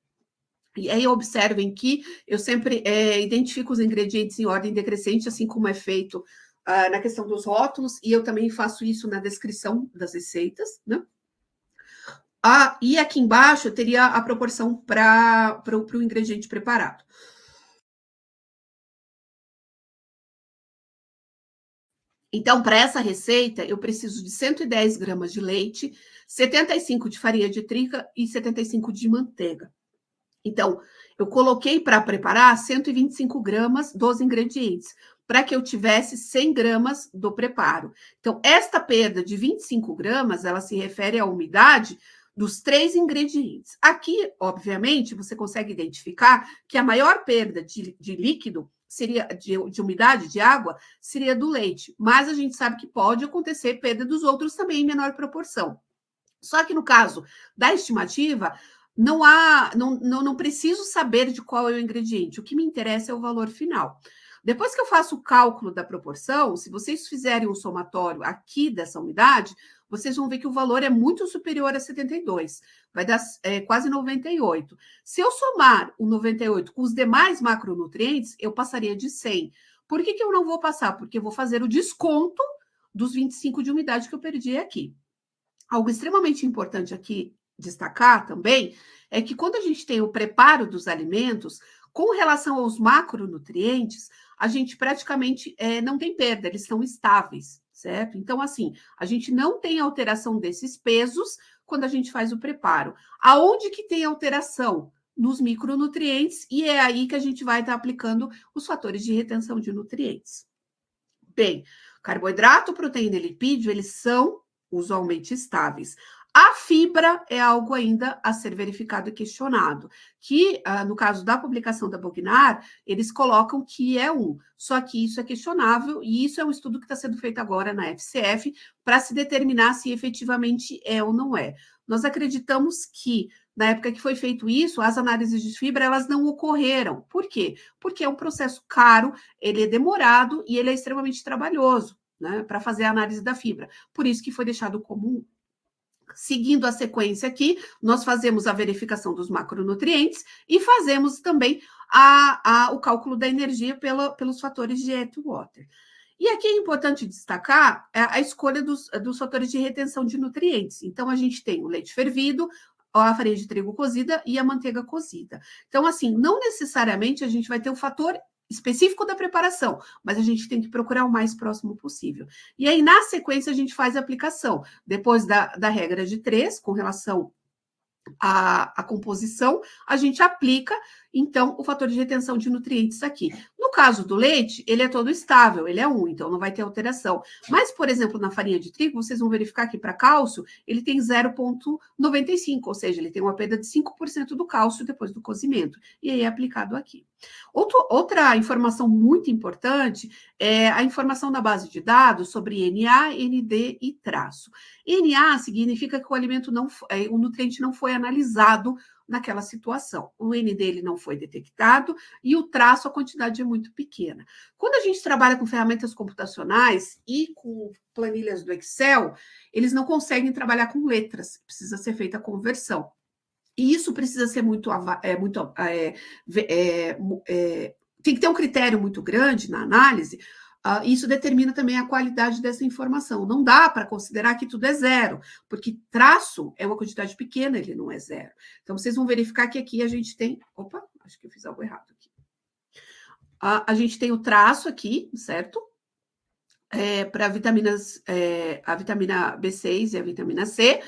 E aí, observem que eu sempre identifico os ingredientes em ordem decrescente, assim como é feito na questão dos rótulos, e eu também faço isso na descrição das receitas, né? E aqui embaixo eu teria a proporção para o ingrediente preparado. Então, para essa receita, eu preciso de 110 gramas de leite, 75 de farinha de trigo e 75 de manteiga. Então, eu coloquei para preparar 125 gramas dos ingredientes, para que eu tivesse 100 gramas do preparo. Então, esta perda de 25 gramas, ela se refere à umidade dos 3 ingredientes. Aqui, obviamente, você consegue identificar que a maior perda de líquido seria de umidade, de água, seria do leite. Mas a gente sabe que pode acontecer perda dos outros também em menor proporção. Só que no caso da estimativa, não preciso saber de qual é o ingrediente. O que me interessa é o valor final. Depois que eu faço o cálculo da proporção, se vocês fizerem um somatório aqui dessa unidade, vocês vão ver que o valor é muito superior a 72, vai dar quase 98. Se eu somar o 98 com os demais macronutrientes, eu passaria de 100. Por que eu não vou passar? Porque eu vou fazer o desconto dos 25 de umidade que eu perdi aqui. Algo extremamente importante aqui destacar também é que quando a gente tem o preparo dos alimentos, com relação aos macronutrientes, a gente praticamente não tem perda, eles são estáveis, certo? Então, assim, a gente não tem alteração desses pesos quando a gente faz o preparo. Aonde que tem alteração? Nos micronutrientes, e é aí que a gente vai estar aplicando os fatores de retenção de nutrientes. Bem, carboidrato, proteína e lipídio, eles são usualmente estáveis. A fibra é algo ainda a ser verificado e questionado, que no caso da publicação da Bognar, eles colocam que é 1, só que isso é questionável e isso é um estudo que está sendo feito agora na FCF para se determinar se efetivamente é ou não é. Nós acreditamos que na época que foi feito isso, as análises de fibra elas não ocorreram. Por quê? Porque é um processo caro, ele é demorado e ele é extremamente trabalhoso, né, para fazer a análise da fibra. Por isso que foi deixado como 1. Seguindo a sequência aqui, nós fazemos a verificação dos macronutrientes e fazemos também o cálculo da energia pelos fatores de Atwater. E aqui é importante destacar a escolha dos fatores de retenção de nutrientes. Então, a gente tem o leite fervido, a farinha de trigo cozida e a manteiga cozida. Então, assim, não necessariamente a gente vai ter o fator específico da preparação, mas a gente tem que procurar o mais próximo possível. E aí, na sequência, a gente faz a aplicação. Depois da regra de 3, com relação à composição, a gente aplica, então, o fator de retenção de nutrientes aqui. No caso do leite, ele é todo estável, ele é 1, então não vai ter alteração. Mas, por exemplo, na farinha de trigo, vocês vão verificar que para cálcio, ele tem 0,95, ou seja, ele tem uma perda de 5% do cálcio depois do cozimento. E aí é aplicado aqui. Outra informação muito importante é a informação da base de dados sobre NA, ND e traço. NA significa que o nutriente não foi analisado naquela situação. O N dele não foi detectado e o traço, a quantidade é muito pequena. Quando a gente trabalha com ferramentas computacionais e com planilhas do Excel, eles não conseguem trabalhar com letras, precisa ser feita a conversão. E isso precisa ser tem que ter um critério muito grande na análise. Isso determina também a qualidade dessa informação. Não dá para considerar que tudo é 0, porque traço é uma quantidade pequena, ele não é 0. Então, vocês vão verificar que aqui a gente tem... Opa, acho que eu fiz algo errado aqui. A gente tem o traço aqui, certo? Para a vitamina B6 e a vitamina C.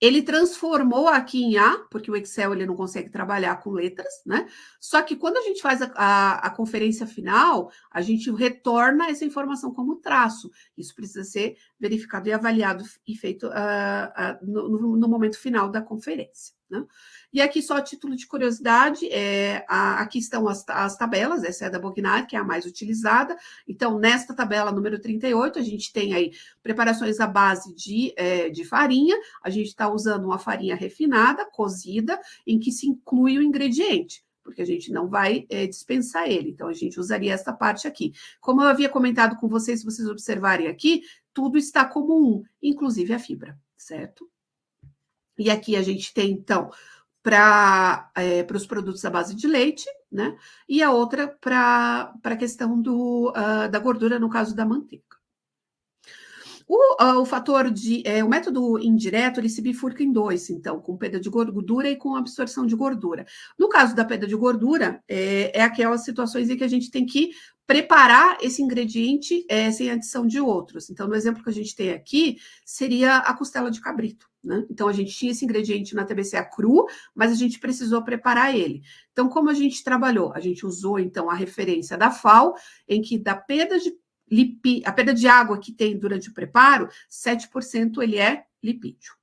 Ele transformou aqui em A, porque o Excel ele não consegue trabalhar com letras, né? Só que quando a gente faz a conferência final, a gente retorna essa informação como traço. Isso precisa ser verificado e avaliado e feito no momento final da conferência, né? E aqui, só a título de curiosidade, aqui estão as tabelas, essa é a da Bognar, que é a mais utilizada. Então, nesta tabela número 38, a gente tem aí preparações à base de farinha, a gente está usando uma farinha refinada, cozida, em que se inclui o ingrediente, porque a gente não vai dispensar ele. Então, a gente usaria essa parte aqui. Como eu havia comentado com vocês, se vocês observarem aqui, tudo está como 1, inclusive a fibra, certo? E aqui a gente tem, então, para os produtos à base de leite, né? E a outra para a questão da gordura, no caso da manteiga. O método indireto, ele se bifurca em 2, então, com perda de gordura e com absorção de gordura. No caso da perda de gordura, é aquelas situações em que a gente tem que preparar esse ingrediente sem adição de outros. Então, no exemplo que a gente tem aqui, seria a costela de cabrito, né? Então, a gente tinha esse ingrediente na TBCA cru, mas a gente precisou preparar ele. Então, como a gente trabalhou? A gente usou, então, a referência da FAO, em que da perda a perda de água que tem durante o preparo, 7% ele é lipídio.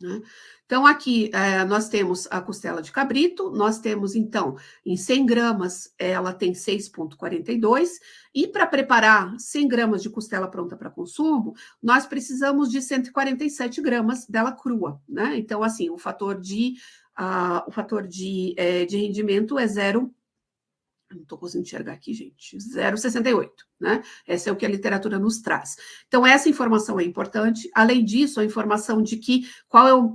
né? Então, aqui nós temos a costela de cabrito, nós temos, então, em 100 gramas, ela tem 6,42, e para preparar 100 gramas de costela pronta para consumo, nós precisamos de 147 gramas dela crua, né? Então, assim, o fator de rendimento é 0. Não estou conseguindo enxergar aqui, gente. 0,68, né? Essa é o que a literatura nos traz. Então, essa informação é importante. Além disso, a informação de que qual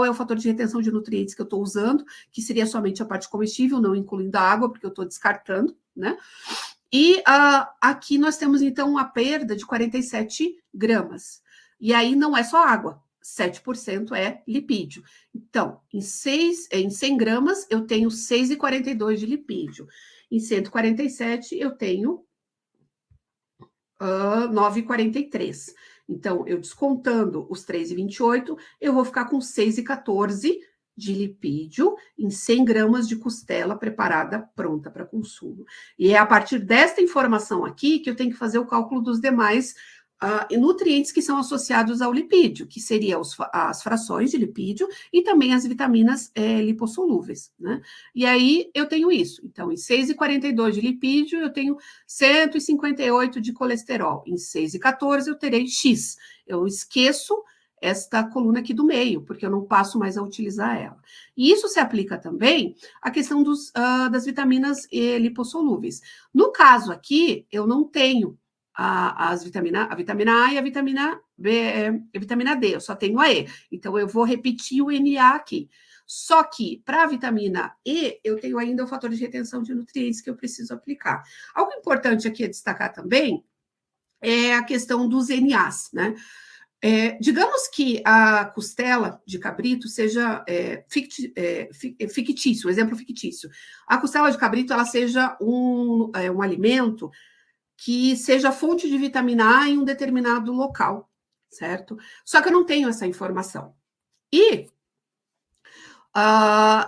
é o fator de retenção de nutrientes que eu estou usando, que seria somente a parte comestível, não incluindo a água, porque eu estou descartando, né? E aqui nós temos, então, a perda de 47 gramas. E aí não é só água. 7% é lipídio. Então, em 100 gramas, eu tenho 6,42 de lipídio. Em 147, eu tenho 9,43. Então, eu descontando os 3,28, eu vou ficar com 6,14 de lipídio em 100 gramas de costela preparada, pronta para consumo. E é a partir desta informação aqui que eu tenho que fazer o cálculo dos demais nutrientes que são associados ao lipídio, que seriam as frações de lipídio e também as vitaminas lipossolúveis, né? E aí eu tenho isso. Então, em 6,42 de lipídio, eu tenho 158 de colesterol. Em 6,14 eu terei X. Eu esqueço esta coluna aqui do meio, porque eu não passo mais a utilizar ela. E isso se aplica também à questão das vitaminas lipossolúveis. No caso aqui, eu não tenho a vitamina A e a vitamina B, a vitamina D, eu só tenho a E. Então, eu vou repetir o NA aqui. Só que, para a vitamina E, eu tenho ainda o fator de retenção de nutrientes que eu preciso aplicar. Algo importante aqui a destacar também é a questão dos NAs, né? Digamos que a costela de cabrito seja fictício, exemplo fictício. A costela de cabrito, ela seja um alimento que seja fonte de vitamina A em um determinado local, certo? Só que eu não tenho essa informação. E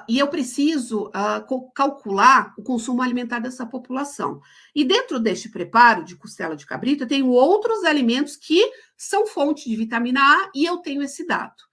eu preciso calcular o consumo alimentar dessa população. E dentro deste preparo de costela de cabrito, eu tenho outros alimentos que são fonte de vitamina A e eu tenho esse dado.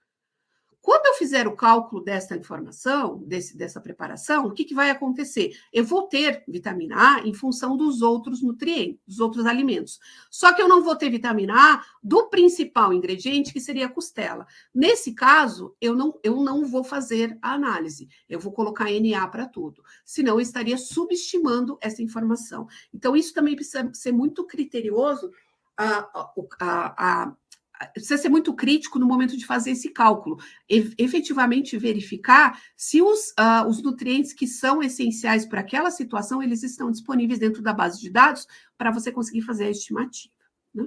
Quando eu fizer o cálculo dessa informação, dessa preparação, o que vai acontecer? Eu vou ter vitamina A em função dos outros nutrientes, dos outros alimentos. Só que eu não vou ter vitamina A do principal ingrediente, que seria a costela. Nesse caso, eu não vou fazer a análise. Eu vou colocar NA para tudo. Senão, eu estaria subestimando essa informação. Então, isso também precisa ser muito criterioso, precisa ser muito crítico no momento de fazer esse cálculo, efetivamente verificar se os nutrientes que são essenciais para aquela situação, eles estão disponíveis dentro da base de dados para você conseguir fazer a estimativa, né?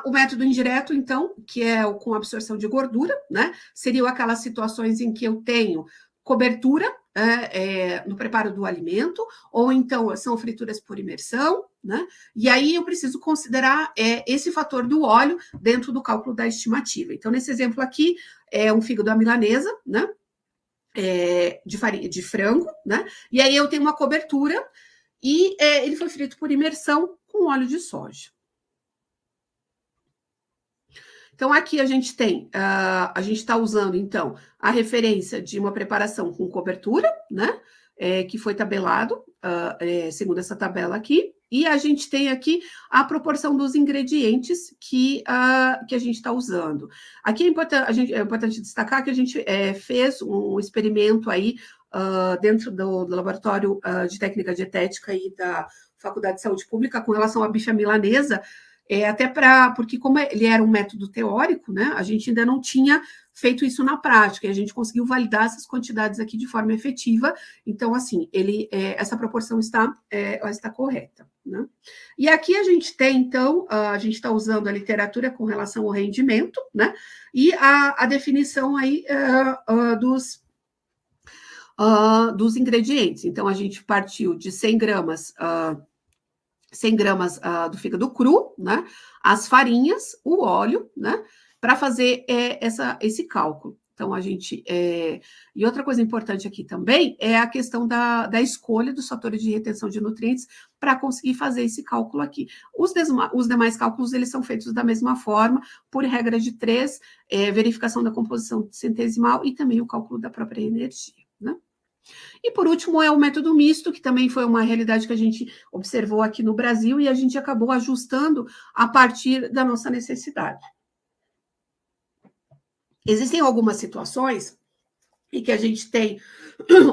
O método indireto, então, que é o com absorção de gordura, né? Seriam aquelas situações em que eu tenho cobertura no preparo do alimento, ou então são frituras por imersão, né? E aí eu preciso considerar esse fator do óleo dentro do cálculo da estimativa. Então, nesse exemplo aqui, é um fígado à milanesa, né? De frango, né? E aí eu tenho uma cobertura e ele foi frito por imersão com óleo de soja. Então, aqui a gente tem, a gente está usando, então, a referência de uma preparação com cobertura, né? Que foi tabelado, segundo essa tabela aqui, e a gente tem aqui a proporção dos ingredientes que a gente está usando. Aqui é importante destacar que a gente fez um experimento aí dentro do laboratório de técnica dietética e da Faculdade de Saúde Pública com relação à bife à milanesa, porque como ele era um método teórico, né, a gente ainda não tinha feito isso na prática, e a gente conseguiu validar essas quantidades aqui de forma efetiva, então, assim, essa proporção está correta, né? E aqui a gente tem, então, a gente está usando a literatura com relação ao rendimento, né, e a definição aí dos ingredientes. Então, a gente partiu de 100 gramas do fígado cru, né? As farinhas, o óleo, né? Para fazer esse cálculo. Então, a gente... E outra coisa importante aqui também é a questão da escolha dos fatores de retenção de nutrientes para conseguir fazer esse cálculo aqui. Os demais cálculos, eles são feitos da mesma forma, por regra de 3, verificação da composição centesimal e também o cálculo da própria energia, né? E, por último, é o método misto, que também foi uma realidade que a gente observou aqui no Brasil e a gente acabou ajustando a partir da nossa necessidade. Existem algumas situações em que a gente tem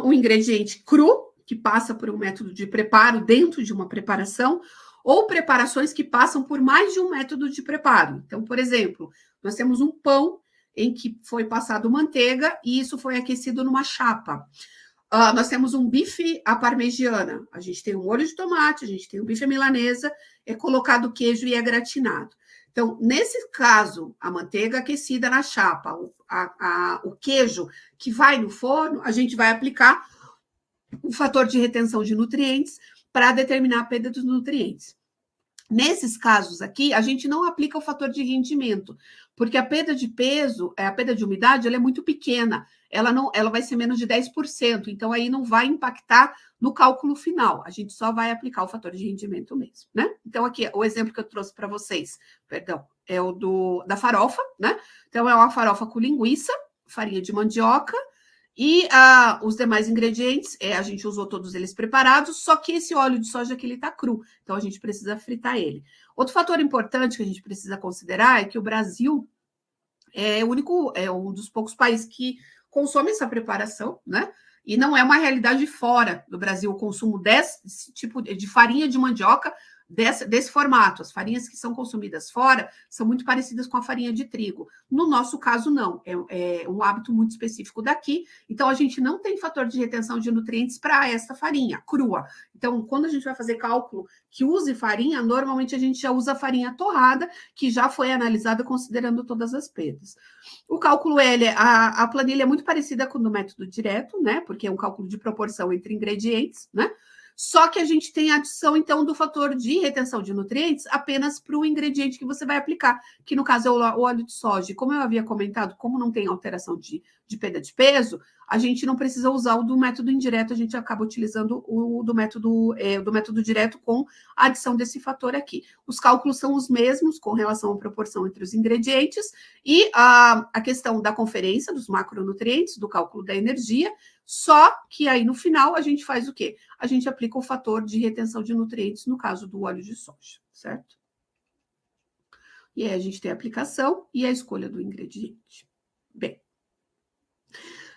um ingrediente cru, que passa por um método de preparo dentro de uma preparação, ou preparações que passam por mais de um método de preparo. Então, por exemplo, nós temos um pão em que foi passado manteiga e isso foi aquecido numa chapa. Nós temos um bife à parmegiana, a gente tem um molho de tomate, a gente tem um bife à milanesa, é colocado queijo e é gratinado. Então, nesse caso, a manteiga aquecida na chapa, o queijo que vai no forno, a gente vai aplicar o fator de retenção de nutrientes para determinar a perda dos nutrientes. Nesses casos aqui, a gente não aplica o fator de rendimento, porque a perda de peso, a perda de umidade, ela é muito pequena, ela vai ser menos de 10%, então aí não vai impactar no cálculo final, a gente só vai aplicar o fator de rendimento mesmo, né? Então aqui, o exemplo que eu trouxe para vocês, é o da farofa, né? Então é uma farofa com linguiça, farinha de mandioca, e os demais ingredientes, a gente usou todos eles preparados, só que esse óleo de soja aqui, ele está cru, então a gente precisa fritar ele. Outro fator importante que a gente precisa considerar é que o Brasil é um dos poucos países que consome essa preparação, né? E não é uma realidade fora do Brasil o consumo desse tipo de farinha de mandioca, desse formato. As farinhas que são consumidas fora são muito parecidas com a farinha de trigo. No nosso caso, não. É um hábito muito específico daqui. Então, a gente não tem fator de retenção de nutrientes para essa farinha crua. Então, quando a gente vai fazer cálculo que use farinha, normalmente a gente já usa farinha torrada, que já foi analisada considerando todas as perdas. O cálculo a planilha é muito parecida com o do método direto, né? Porque é um cálculo de proporção entre ingredientes, né? Só que a gente tem a adição, então, do fator de retenção de nutrientes apenas para o ingrediente que você vai aplicar, que no caso é o óleo de soja. E como eu havia comentado, como não tem alteração de perda de peso, a gente não precisa usar o do método indireto, a gente acaba utilizando o do método direto com a adição desse fator aqui. Os cálculos são os mesmos com relação à proporção entre os ingredientes e a questão da conferência dos macronutrientes, do cálculo da energia, só que aí no final a gente faz o quê? A gente aplica o fator de retenção de nutrientes no caso do óleo de soja, certo? E aí a gente tem a aplicação e a escolha do ingrediente. Bem,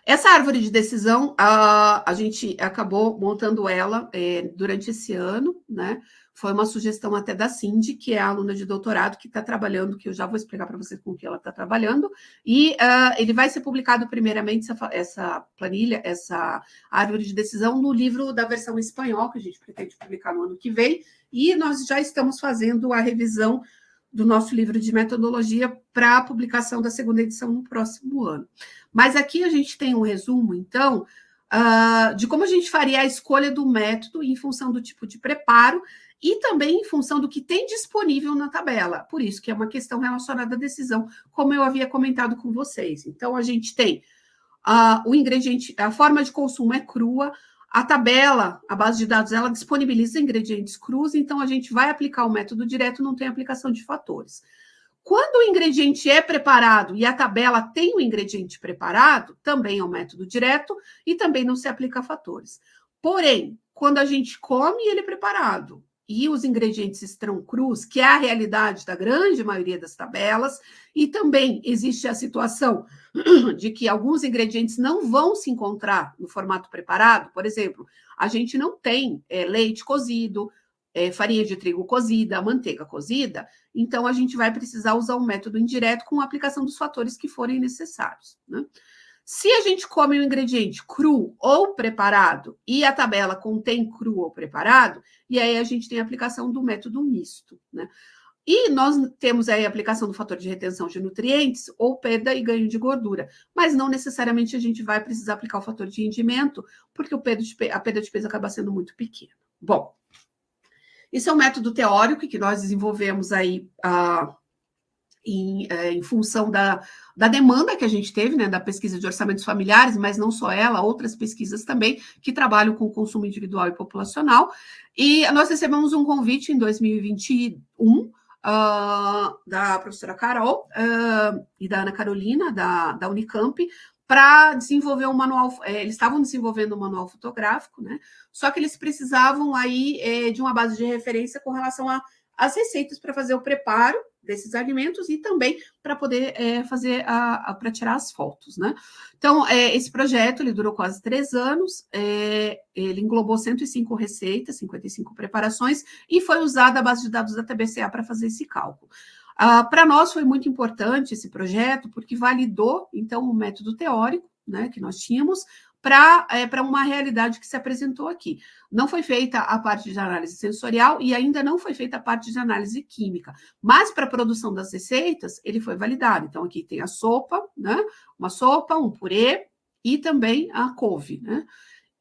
essa árvore de decisão, a gente acabou montando ela durante esse ano, né? Foi uma sugestão até da Cindy, que é a aluna de doutorado que está trabalhando, que eu já vou explicar para vocês com o que ela está trabalhando, e ele vai ser publicado primeiramente, essa planilha, essa árvore de decisão, no livro da versão espanhol, que a gente pretende publicar no ano que vem, e nós já estamos fazendo a revisão do nosso livro de metodologia para a publicação da segunda edição no próximo ano. Mas aqui a gente tem um resumo, então, de como a gente faria a escolha do método em função do tipo de preparo e também em função do que tem disponível na tabela. Por isso que é uma questão relacionada à decisão, como eu havia comentado com vocês. Então, a gente tem o ingrediente, a forma de consumo é crua, a tabela, a base de dados, ela disponibiliza ingredientes crus, então a gente vai aplicar o método direto, não tem aplicação de fatores. Quando o ingrediente é preparado e a tabela tem o ingrediente preparado, também é o método direto e também não se aplica fatores. Porém, quando a gente come ele preparado e os ingredientes estão crus, que é a realidade da grande maioria das tabelas, e também existe a situação de que alguns ingredientes não vão se encontrar no formato preparado, por exemplo, a gente não tem leite cozido, farinha de trigo cozida, manteiga cozida, então a gente vai precisar usar um método indireto com a aplicação dos fatores que forem necessários, né? Se a gente come um ingrediente cru ou preparado e a tabela contém cru ou preparado, e aí a gente tem a aplicação do método misto, né? E nós temos aí a aplicação do fator de retenção de nutrientes ou perda e ganho de gordura, mas não necessariamente a gente vai precisar aplicar o fator de rendimento, porque a perda de peso acaba sendo muito pequena. Bom, isso é um método teórico que nós desenvolvemos aí em função da demanda que a gente teve, né, da pesquisa de orçamentos familiares, mas não só ela, outras pesquisas também, que trabalham com o consumo individual e populacional. E nós recebemos um convite em 2021 da professora Carol e da Ana Carolina, da Unicamp, para desenvolver um manual. Eles estavam desenvolvendo um manual fotográfico, né? Só que eles precisavam aí de uma base de referência com relação às receitas para fazer o preparo desses alimentos e também para poder fazer para tirar as fotos, né? Então, esse projeto ele durou quase 3 anos, ele englobou 105 receitas, 55 preparações, e foi usada a base de dados da TBCA para fazer esse cálculo. Para nós foi muito importante esse projeto, porque validou, então, o método teórico, né, que nós tínhamos, para uma realidade que se apresentou aqui. Não foi feita a parte de análise sensorial e ainda não foi feita a parte de análise química, mas para a produção das receitas, ele foi validado. Então, aqui tem a sopa, né, uma sopa, um purê e também a couve, né?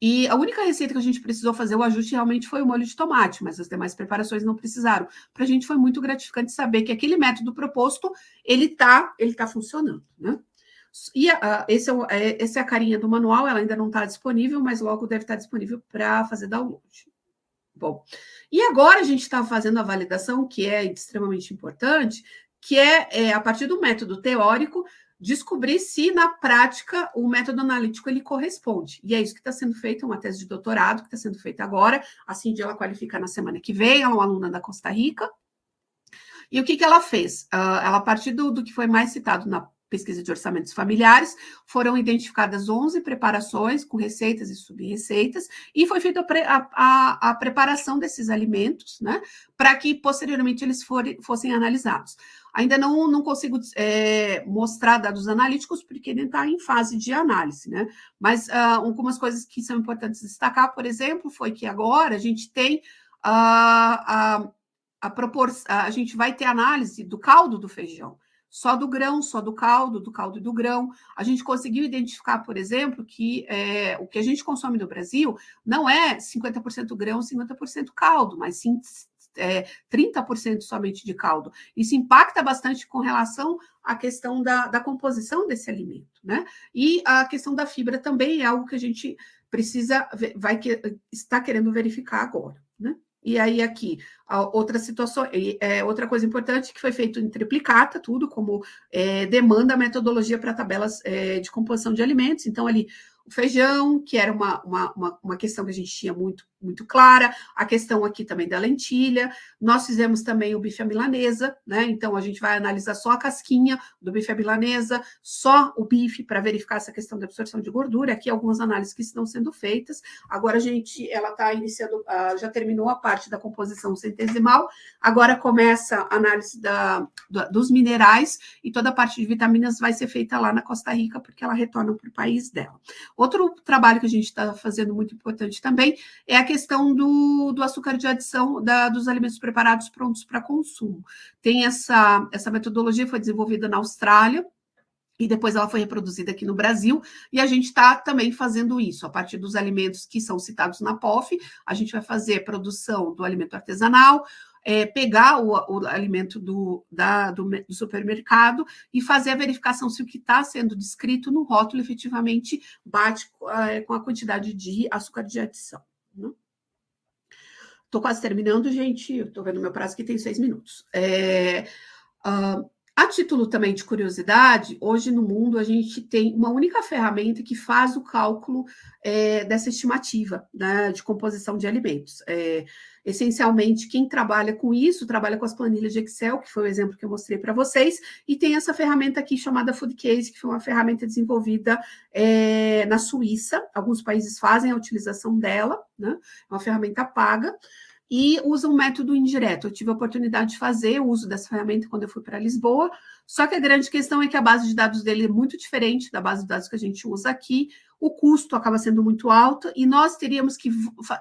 E a única receita que a gente precisou fazer o ajuste realmente foi o molho de tomate, mas as demais preparações não precisaram. Para a gente foi muito gratificante saber que aquele método proposto, ele tá funcionando, né? E essa é a carinha do manual, ela ainda não está disponível, mas logo deve estar disponível para fazer download. Bom, e agora a gente está fazendo a validação, que é extremamente importante, que é a partir do método teórico, descobrir se, na prática, o método analítico ele corresponde. E é isso que está sendo feito, uma tese de doutorado que está sendo feita agora, a Cindy ela qualifica na semana que vem, ela é uma aluna da Costa Rica. E o que ela fez? Ela, a partir do que foi mais citado na pesquisa de orçamentos familiares, foram identificadas 11 preparações com receitas e sub-receitas, e foi feita a preparação desses alimentos, né, para que posteriormente eles fossem analisados. Ainda não consigo mostrar dados analíticos, porque ele está em fase de análise, né? Mas algumas coisas que são importantes destacar, por exemplo, foi que agora a gente tem a gente vai ter análise do caldo do feijão. Só do grão, só do caldo e do grão. A gente conseguiu identificar, por exemplo, que o que a gente consome no Brasil não é 50% grão, 50% caldo, mas sim 30% somente de caldo. Isso impacta bastante com relação à questão da composição desse alimento, né? E a questão da fibra também é algo que a gente precisa, está querendo verificar agora, né? E aí, aqui, outra situação, outra coisa importante que foi feito em triplicata, tudo como demanda a metodologia para tabelas de composição de alimentos. Então, ali, o feijão, que era uma questão que a gente tinha muito clara, a questão aqui também da lentilha. Nós fizemos também o bife à milanesa, né? Então, a gente vai analisar só a casquinha do bife à milanesa, só o bife, para verificar essa questão da absorção de gordura. Aqui, algumas análises que estão sendo feitas. Agora, ela está iniciando, já terminou a parte da composição centesimal, agora começa a análise dos minerais, e toda a parte de vitaminas vai ser feita lá na Costa Rica, porque ela retorna para o país dela. Outro trabalho que a gente está fazendo muito importante também é a questão do açúcar de adição dos alimentos preparados prontos para consumo. Tem essa metodologia, foi desenvolvida na Austrália, e depois ela foi reproduzida aqui no Brasil, e a gente está também fazendo isso, a partir dos alimentos que são citados na POF, a gente vai fazer a produção do alimento artesanal, pegar o alimento do supermercado e fazer a verificação se o que está sendo descrito no rótulo efetivamente bate com a quantidade de açúcar de adição. Estou quase terminando, gente, eu estou vendo meu prazo que tem 6 minutos. A título também de curiosidade, hoje no mundo a gente tem uma única ferramenta que faz o cálculo dessa estimativa, né, de composição de alimentos. Essencialmente, quem trabalha com isso, trabalha com as planilhas de Excel, que foi o exemplo que eu mostrei para vocês, e tem essa ferramenta aqui chamada Foodcase, que foi uma ferramenta desenvolvida na Suíça. Alguns países fazem a utilização dela, né, é uma ferramenta paga, e usa um método indireto. Eu tive a oportunidade de fazer o uso dessa ferramenta quando eu fui para Lisboa, só que a grande questão é que a base de dados dele é muito diferente da base de dados que a gente usa aqui, o custo acaba sendo muito alto e nós teríamos que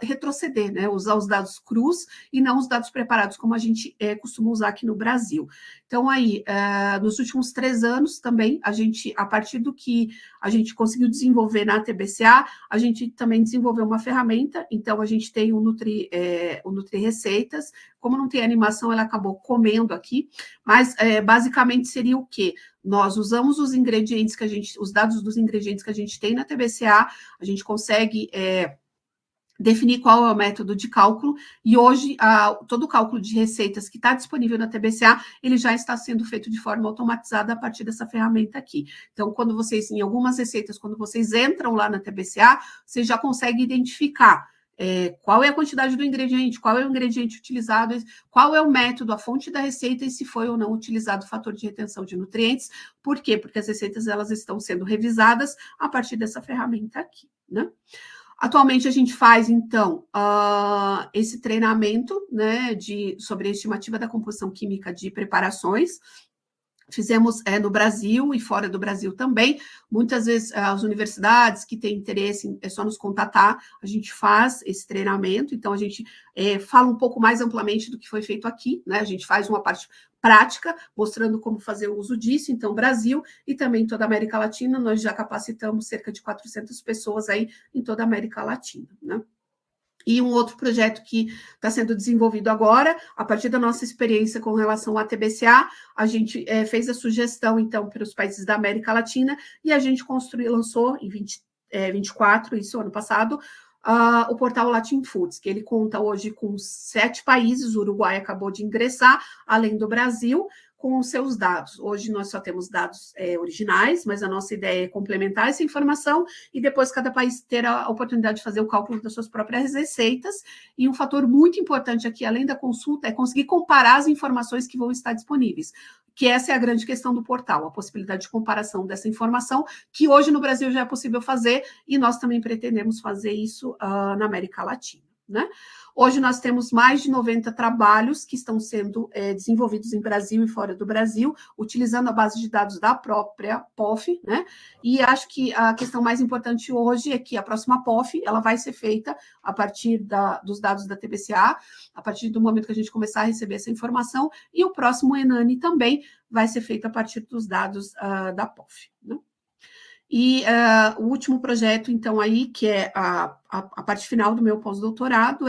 retroceder, né? Usar os dados crus e não os dados preparados, como a gente costuma usar aqui no Brasil. Então, aí, nos últimos 3 anos também, a partir do que a gente conseguiu desenvolver na TBCA, a gente também desenvolveu uma ferramenta, então a gente tem o Nutri Receitas, como não tem animação, ela acabou comendo aqui, mas basicamente seria o quê? Nós usamos os ingredientes os dados dos ingredientes que a gente tem na TBCA, a gente consegue definir qual é o método de cálculo, e hoje todo o cálculo de receitas que está disponível na TBCA, ele já está sendo feito de forma automatizada a partir dessa ferramenta aqui. Então, quando vocês, em algumas receitas, quando vocês entram lá na TBCA, vocês já conseguem identificar qual é a quantidade do ingrediente, qual é o ingrediente utilizado, qual é o método, a fonte da receita e se foi ou não utilizado o fator de retenção de nutrientes. Por quê? Porque as receitas elas estão sendo revisadas a partir dessa ferramenta aqui, né? Atualmente, a gente faz, então, esse treinamento, né, sobre a estimativa da composição química de preparações. Fizemos no Brasil e fora do Brasil também. Muitas vezes, as universidades que têm interesse, é só nos contatar, a gente faz esse treinamento. Então, a gente fala um pouco mais amplamente do que foi feito aqui, né? A gente faz uma parte prática, mostrando como fazer o uso disso. Então, Brasil e também toda a América Latina, nós já capacitamos cerca de 400 pessoas aí em toda a América Latina, né? E um outro projeto que está sendo desenvolvido agora, a partir da nossa experiência com relação à TBCA, a gente fez a sugestão, então, para os países da América Latina, e a gente lançou em 24, isso ano passado, o portal Latin Foods, que ele conta hoje com 7 países, o Uruguai acabou de ingressar, além do Brasil, com os seus dados. Hoje nós só temos dados originais, mas a nossa ideia é complementar essa informação e depois cada país ter a oportunidade de fazer o cálculo das suas próprias receitas. E um fator muito importante aqui, além da consulta, é conseguir comparar as informações que vão estar disponíveis, que essa é a grande questão do portal, a possibilidade de comparação dessa informação, que hoje no Brasil já é possível fazer, e nós também pretendemos fazer isso na América Latina, né? Hoje nós temos mais de 90 trabalhos que estão sendo desenvolvidos em Brasil e fora do Brasil, utilizando a base de dados da própria POF, né? E acho que a questão mais importante hoje é que a próxima POF ela vai ser feita a partir dos dados da TBCA, a partir do momento que a gente começar a receber essa informação, e o próximo ENANI também vai ser feito a partir dos dados da POF, né? E o último projeto, então, aí, que é a parte final do meu pós-doutorado,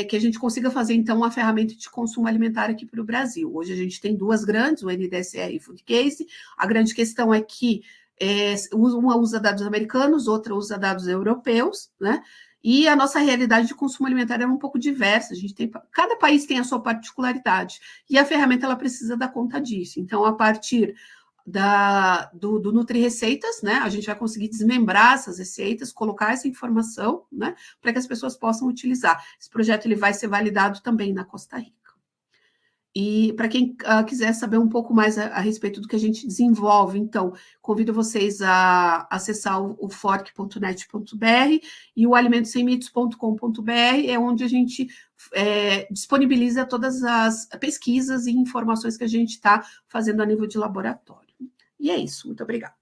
que a gente consiga fazer, então, uma ferramenta de consumo alimentar aqui para o Brasil. Hoje a gente tem 2 grandes, o NDSR e o Foodcase. A grande questão é que uma usa dados americanos, outra usa dados europeus, né? E a nossa realidade de consumo alimentar é um pouco diversa. Cada país tem a sua particularidade, e a ferramenta ela precisa dar conta disso. Então, a partir do Nutri Receitas, né? A gente vai conseguir desmembrar essas receitas, colocar essa informação, né? Para que as pessoas possam utilizar. Esse projeto ele vai ser validado também na Costa Rica. E para quem quiser saber um pouco mais a respeito do que a gente desenvolve, então, convido vocês a acessar o fork.net.br e o alimentossemmitos.com.br, é onde a gente disponibiliza todas as pesquisas e informações que a gente está fazendo a nível de laboratório. E é isso, muito obrigada.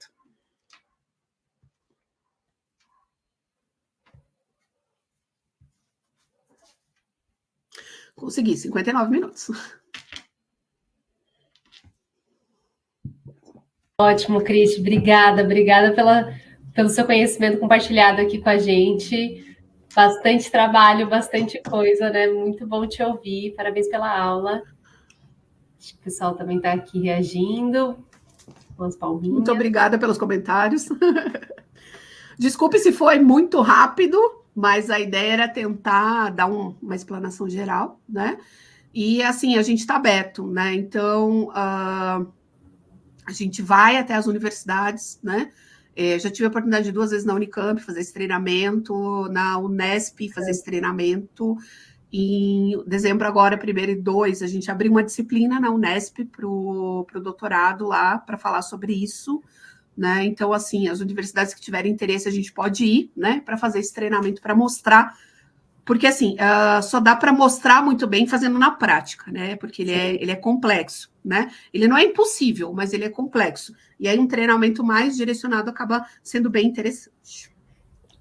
Consegui, 59 minutos. Ótimo, Cris, obrigada pelo seu conhecimento compartilhado aqui com a gente. Bastante trabalho, bastante coisa, né? Muito bom te ouvir, parabéns pela aula. Acho que o pessoal também está aqui reagindo, com as palminhas. Muito obrigada pelos comentários. Desculpe se foi muito rápido, mas a ideia era tentar dar uma explanação geral, né? E, assim, a gente está aberto, né? Então, a gente vai até as universidades, né? Já tive a oportunidade de 2 vezes na Unicamp fazer esse treinamento, na Unesp fazer esse treinamento. Em dezembro agora, 1º e 2, a gente abriu uma disciplina na Unesp para o doutorado lá, para falar sobre isso, né? Então, assim, as universidades que tiverem interesse, a gente pode ir, né, para fazer esse treinamento, para mostrar, porque, assim, só dá para mostrar muito bem fazendo na prática, né? Porque ele é complexo, né? Ele não é impossível, mas ele é complexo. E aí um treinamento mais direcionado acaba sendo bem interessante.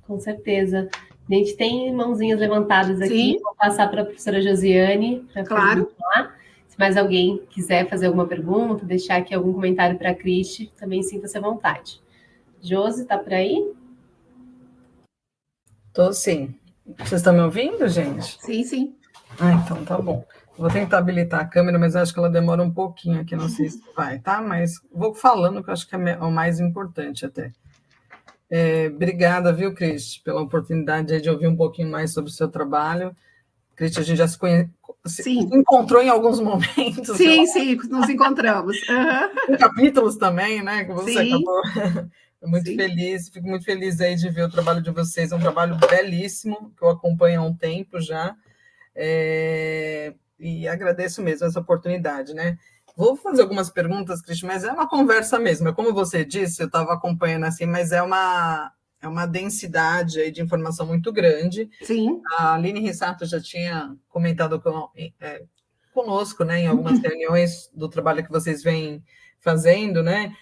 Com certeza. A gente tem mãozinhas levantadas aqui. Sim. Vou passar para a professora Josiane para perguntar. Se mais alguém quiser fazer alguma pergunta, deixar aqui algum comentário para a Cris, também sinta-se à vontade. Josi, está por aí? Estou sim. Vocês estão me ouvindo, gente? Sim, sim. Então tá bom. Vou tentar habilitar a câmera, mas acho que ela demora um pouquinho aqui, não sei se vai, tá? Mas vou falando, que eu acho que é o mais importante até. Obrigada, viu, Cris, pela oportunidade de ouvir um pouquinho mais sobre o seu trabalho. Cris, a gente já se encontrou em alguns momentos. Sim, nos encontramos. Em capítulos também, né? Que você acabou. Muito Sim. Feliz, fico muito feliz aí de ver o trabalho de vocês, é um trabalho belíssimo, que eu acompanho há um tempo já, e agradeço mesmo essa oportunidade, né? Vou fazer algumas perguntas, Cristian, mas é uma conversa mesmo, é como você disse, eu estava acompanhando assim, mas é uma densidade aí de informação muito grande. Sim. A Aline Rissato já tinha comentado conosco, né, em algumas reuniões do trabalho que vocês vêm fazendo, né?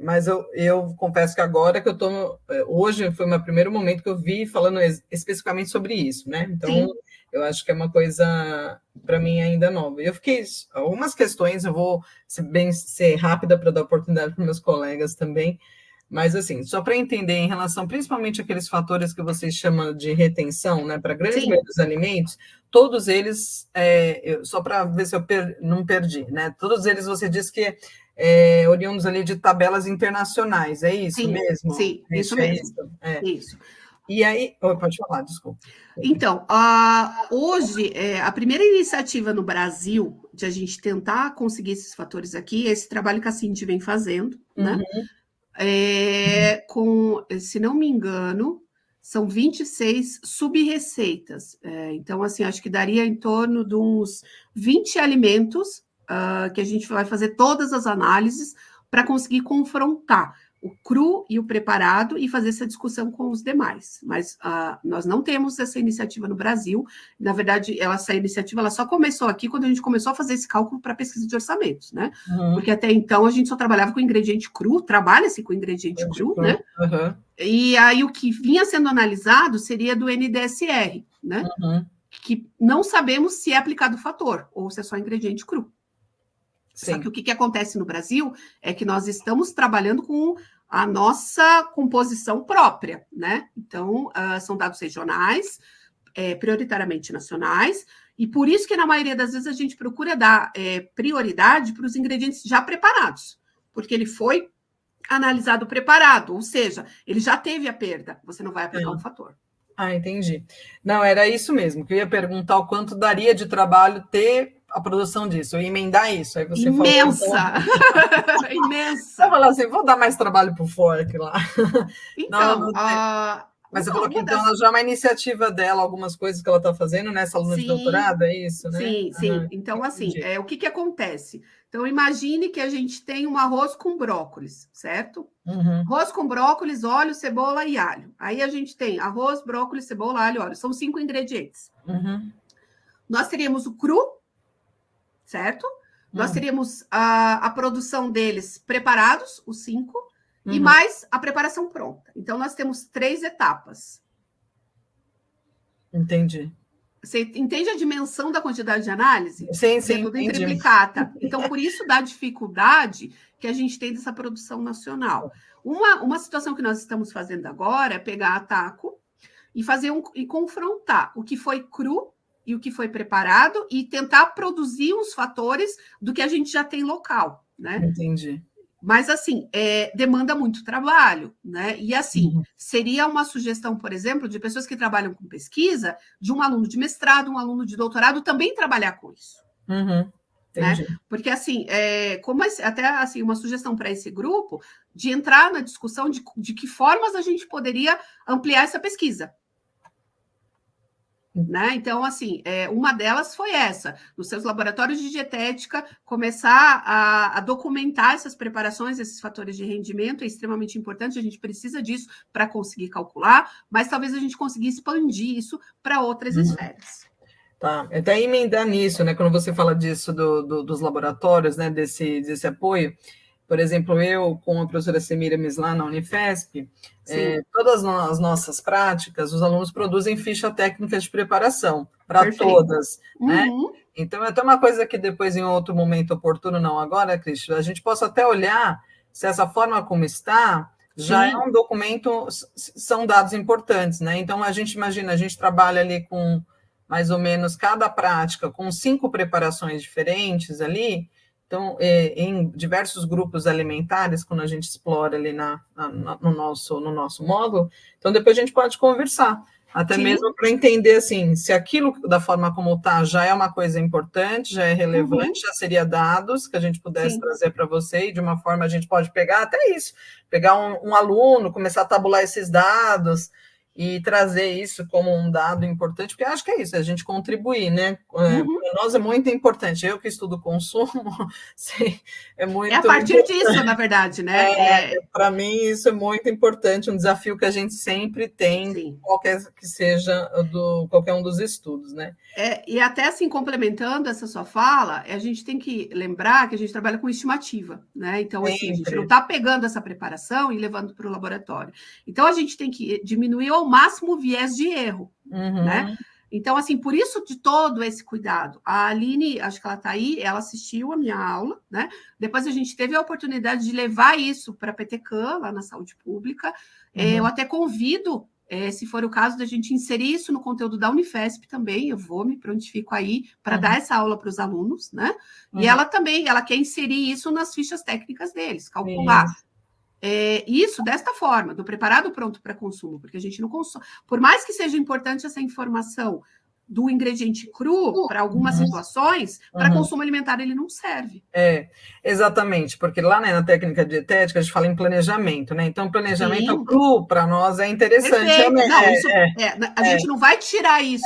Mas eu confesso que agora que eu estou... Hoje foi o meu primeiro momento que eu vi falando especificamente sobre isso, né? Então, sim, eu acho que é uma coisa, para mim, ainda nova. Eu fiquei... Algumas questões, eu vou ser rápida para dar oportunidade para meus colegas também, mas, assim, só para entender em relação, principalmente aqueles fatores que vocês chamam de retenção, né? Para a grande maioria dos alimentos, todos eles, só para ver se eu não perdi, né? Todos eles, você diz que oriundos ali de tabelas internacionais, é isso mesmo? Sim, isso mesmo. Isso. E aí, pode falar, desculpa. Então, hoje, a primeira iniciativa no Brasil de a gente tentar conseguir esses fatores aqui, é esse trabalho que a Cindy vem fazendo, né? Se não me engano, são 26 sub-receitas. Então, assim, acho que daria em torno de uns 20 alimentos que a gente vai fazer todas as análises para conseguir confrontar o cru e o preparado e fazer essa discussão com os demais. Mas nós não temos essa iniciativa no Brasil. Na verdade, essa iniciativa ela só começou aqui quando a gente começou a fazer esse cálculo para pesquisa de orçamentos, né? Porque até então a gente só trabalhava com ingrediente cru, trabalha-se com ingrediente cru, né? E aí o que vinha sendo analisado seria do NDSR, né? Que não sabemos se é aplicado o fator ou se é só ingrediente cru. Sim. Só que o que acontece no Brasil é que nós estamos trabalhando com a nossa composição própria, né? Então, são dados regionais, prioritariamente nacionais, e por isso que, na maioria das vezes, a gente procura dar prioridade para os ingredientes já preparados, porque ele foi analisado preparado, ou seja, ele já teve a perda, você não vai aplicar um fator. Entendi. Não, era isso mesmo, que eu ia perguntar o quanto daria de trabalho ter a produção disso, eu ia emendar isso. Aí você imensa! Falou, então... Imensa! Eu falei assim, vou dar mais trabalho para o Fork lá. Então, mas você falou que então já é uma iniciativa dela, algumas coisas que ela está fazendo, né? Essa aluna de doutorado, é isso, né? Sim. Então, assim, o que acontece? Então, imagine que a gente tem um arroz com brócolis, certo? Arroz com brócolis, óleo, cebola e alho. Aí a gente tem arroz, brócolis, cebola, alho, óleo. São 5 ingredientes. Nós teríamos o cru, certo? Nós teríamos a produção deles preparados, os 5, e mais a preparação pronta. Então, nós temos 3 etapas. Entendi. Você entende a dimensão da quantidade de análise? Sim. Tudo em triplicata. Então, por isso da dificuldade que a gente tem dessa produção nacional. Uma situação que nós estamos fazendo agora é pegar a TACO e e confrontar o que foi cru e o que foi preparado e tentar produzir os fatores do que a gente já tem local, né? Entendi. Mas, assim, demanda muito trabalho, né? E, assim, seria uma sugestão, por exemplo, de pessoas que trabalham com pesquisa, de um aluno de mestrado, um aluno de doutorado, também trabalhar com isso. Entendi. Né? Porque, assim, até assim, uma sugestão para esse grupo de entrar na discussão de que formas a gente poderia ampliar essa pesquisa. Né? Então, assim, uma delas foi essa, nos seus laboratórios de dietética, começar a documentar essas preparações, esses fatores de rendimento, é extremamente importante, a gente precisa disso para conseguir calcular, mas talvez a gente conseguisse expandir isso para outras esferas. Tá, até emendar nisso, né? Quando você fala disso dos laboratórios, né? Desse apoio, por exemplo, eu com a professora Semiramis lá na Unifesp, todas as nossas práticas, os alunos produzem ficha técnica de preparação para todas, né? Então, é até uma coisa que depois, em outro momento oportuno, não agora, Cristian, a gente possa até olhar se essa forma como está já é um documento, são dados importantes, né? Então, a gente imagina, a gente trabalha ali com mais ou menos cada prática com 5 preparações diferentes ali. Então, em diversos grupos alimentares, quando a gente explora ali no nosso módulo, então depois a gente pode conversar, até Sim. mesmo para entender assim, se aquilo da forma como está já é uma coisa importante, já é relevante, já seria dados que a gente pudesse trazer para você, e de uma forma a gente pode pegar até isso, pegar um aluno, começar a tabular esses dados e trazer isso como um dado importante, porque acho que é isso, a gente contribuir, né? Para nós é muito importante. Eu que estudo consumo, sim, é muito... É a partir disso, na verdade, né? Para mim, isso é muito importante, um desafio que a gente sempre tem, qualquer que seja qualquer um dos estudos, né? E até assim, complementando essa sua fala, a gente tem que lembrar que a gente trabalha com estimativa, né? Então, assim, a gente não está pegando essa preparação e levando para o laboratório. Então, a gente tem que diminuir ao máximo o viés de erro, né? Então, assim, por isso de todo esse cuidado. A Aline, acho que ela está aí, ela assistiu a minha aula, né? Depois a gente teve a oportunidade de levar isso para a PTCAM, lá na saúde pública. Eu até convido, se for o caso, da gente inserir isso no conteúdo da Unifesp também. Eu vou me prontifico aí para dar essa aula para os alunos, né? E ela também, ela quer inserir isso nas fichas técnicas deles, calcular. Isso desta forma, do preparado pronto para consumo, porque a gente não consome. Por mais que seja importante essa informação do ingrediente cru para algumas situações, para consumo alimentar ele não serve. Exatamente, porque lá, né, na técnica dietética a gente fala em planejamento, né? Então, planejamento cru para nós é interessante. A gente não vai tirar isso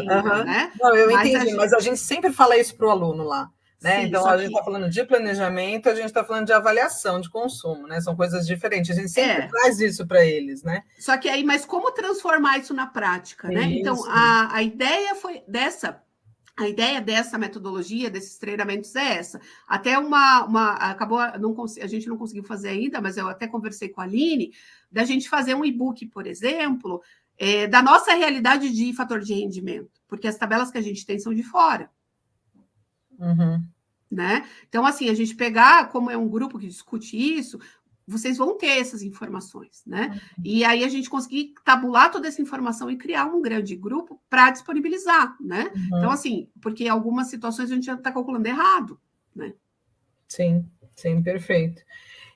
da planilha, né? Não, eu entendi, mas a gente sempre fala isso para o aluno lá. Né? Sim, então, a gente está falando de planejamento, a gente está falando de avaliação de consumo, né? São coisas diferentes. A gente sempre traz isso para eles, né? Só que aí, mas como transformar isso na prática, né? Então, a ideia foi dessa. A ideia dessa metodologia, desses treinamentos é essa. Até acabou, a gente não conseguiu fazer ainda, mas eu até conversei com a Aline, da gente fazer um e-book, por exemplo, da nossa realidade de fator de rendimento, porque as tabelas que a gente tem são de fora. Né? Então, assim, a gente pegar, como é um grupo que discute isso, vocês vão ter essas informações, né? E aí a gente conseguir tabular toda essa informação e criar um grande grupo para disponibilizar, né? Então, assim, porque algumas situações a gente já está calculando errado, né? Sim, perfeito.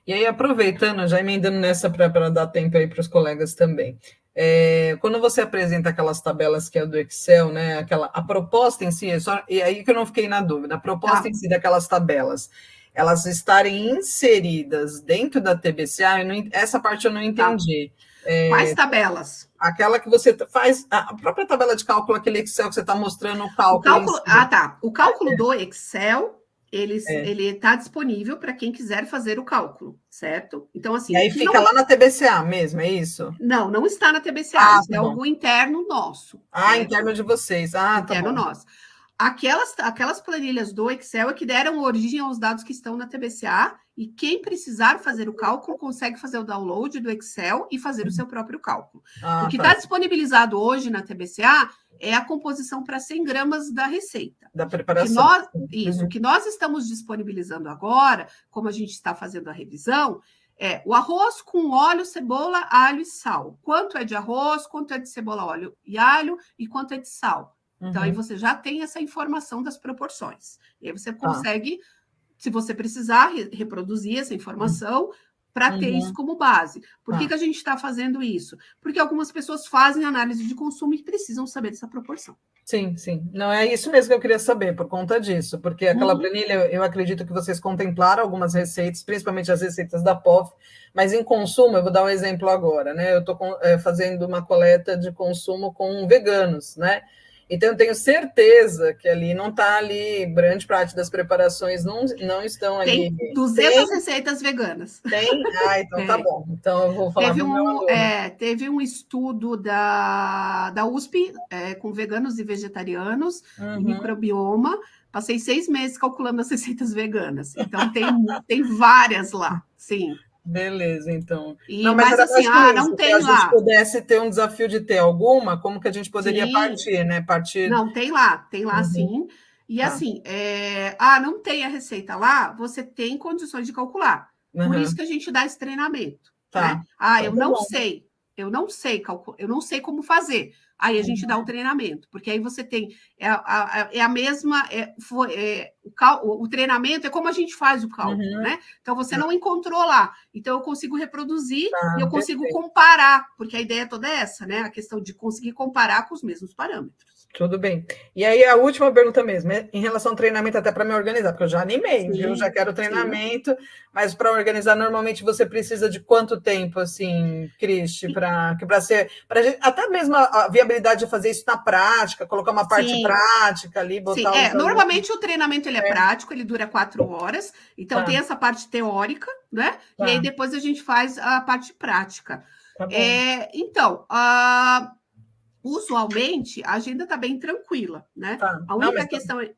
E aí, aproveitando, já emendando nessa para dar tempo aí para os colegas também. Quando você apresenta aquelas tabelas que é do Excel, né? A proposta em si, e aí que eu não fiquei na dúvida, a proposta em si daquelas tabelas, elas estarem inseridas dentro da TBCA, essa parte eu não entendi. Quais tabelas? Aquela que você faz, a própria tabela de cálculo, aquele Excel que você está mostrando o cálculo. O cálculo do Excel, ele está disponível para quem quiser fazer o cálculo, certo? Então, assim. E aí fica lá na TBCA mesmo, é isso? Não está na TBCA, isso é algo interno nosso. Interno de vocês. Interno nosso. Aquelas planilhas do Excel é que deram origem aos dados que estão na TBCA, e quem precisar fazer o cálculo consegue fazer o download do Excel e fazer o seu próprio cálculo. O que está disponibilizado hoje na TBCA é a composição para 100 gramas da receita. Da preparação. O que nós estamos disponibilizando agora, como a gente está fazendo a revisão, é o arroz com óleo, cebola, alho e sal. Quanto é de arroz, quanto é de cebola, óleo e alho, e quanto é de sal. Então, aí você já tem essa informação das proporções. E aí você consegue, se você precisar, reproduzir essa informação para ter isso como base. Por que a gente está fazendo isso? Porque algumas pessoas fazem análise de consumo e precisam saber dessa proporção. Sim. Não, é isso mesmo que eu queria saber, por conta disso. Porque aquela planilha, eu acredito que vocês contemplaram algumas receitas, principalmente as receitas da POF, mas em consumo, eu vou dar um exemplo agora, né? Eu estou fazendo uma coleta de consumo com veganos, né? Então, eu tenho certeza que ali não está ali, grande parte das preparações não estão ali. Tem 200 receitas veganas. Tem? Então tá bom. Então, eu vou falar teve um estudo da USP com veganos e vegetarianos, e microbioma. Passei 6 meses calculando as receitas veganas. Então, tem várias lá, sim. Beleza, então. Mas assim, não tem lá. Se a gente pudesse ter um desafio de ter alguma, como que a gente poderia partir, né? Não, tem lá sim. E assim, não tem a receita lá, você tem condições de calcular. Por isso que a gente dá esse treinamento. Tá. Né? Eu não sei. eu não sei como fazer. Aí a gente dá o treinamento, porque aí você tem a mesma. O treinamento é como a gente faz o cálculo, né? Então você não encontrou lá. Então eu consigo reproduzir e eu consigo comparar, porque a ideia toda é essa, né? A questão de conseguir comparar com os mesmos parâmetros. Tudo bem. E aí, a última pergunta mesmo, em relação ao treinamento, até para me organizar, porque eu já animei, viu? Já quero treinamento, mas para organizar, normalmente você precisa de quanto tempo, assim, Cristi, para ser. Até mesmo a viabilidade de fazer isso na prática, colocar uma parte prática ali, botar normalmente o treinamento ele é prático, ele dura 4 horas, então tem essa parte teórica, né? E aí depois a gente faz a parte prática. Tá bom. Então, usualmente, a agenda está bem tranquila, né? A única questão é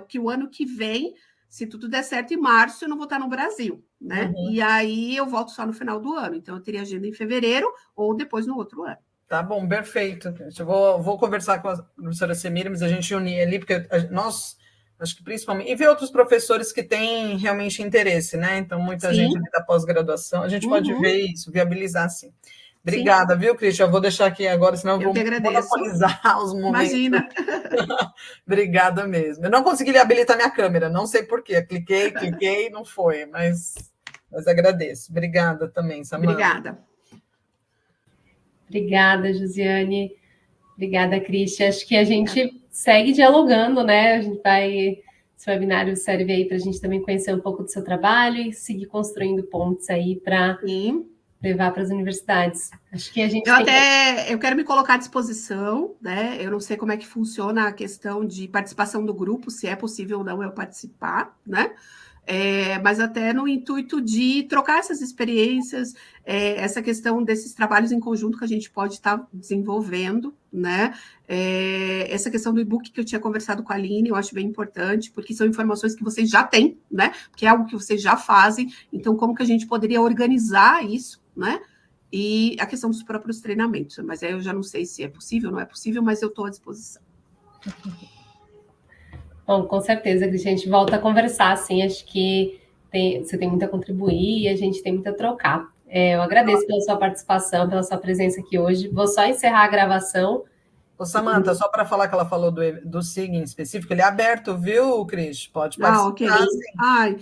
que o ano que vem, se tudo der certo, em março, eu não vou estar no Brasil, né? E aí eu volto só no final do ano. Então, eu teria agenda em fevereiro ou depois no outro ano. Tá bom, perfeito. Eu vou conversar com a professora Semíramis, a gente unir ali, porque nós, acho que principalmente, e ver outros professores que têm realmente interesse, né? Então, muita gente ali da pós-graduação, a gente pode ver isso, viabilizar, sim. Obrigada, viu, Cristian? Eu vou deixar aqui agora, senão eu vou monopolizar os momentos. Imagina. Obrigada mesmo. Eu não consegui habilitar minha câmera, não sei por quê. Cliquei, não foi, mas agradeço. Obrigada também, Samanta. Obrigada, Josiane. Obrigada, Cristian. Acho que a gente segue dialogando, né? A gente vai... Esse webinário serve aí para a gente também conhecer um pouco do seu trabalho e seguir construindo pontes aí para... levar para as universidades. Acho que a gente eu quero me colocar à disposição, né? Eu não sei como é que funciona a questão de participação do grupo, se é possível ou não eu participar, né? Mas até no intuito de trocar essas experiências, essa questão desses trabalhos em conjunto que a gente pode estar desenvolvendo, né? Essa questão do e-book que eu tinha conversado com a Aline, eu acho bem importante, porque são informações que vocês já têm, né? Que é algo que vocês já fazem, então como que a gente poderia organizar isso, né? E a questão dos próprios treinamentos, mas aí eu já não sei se é possível ou não é possível, mas eu estou à disposição. Bom, com certeza, Cristian, a gente volta a conversar, assim, acho que você tem muito a contribuir e a gente tem muito a trocar. Eu agradeço pela sua participação, pela sua presença aqui hoje. Vou só encerrar a gravação. Ô, Samanta, só para falar que ela falou do SIG em específico, ele é aberto, viu, Cris? Pode participar.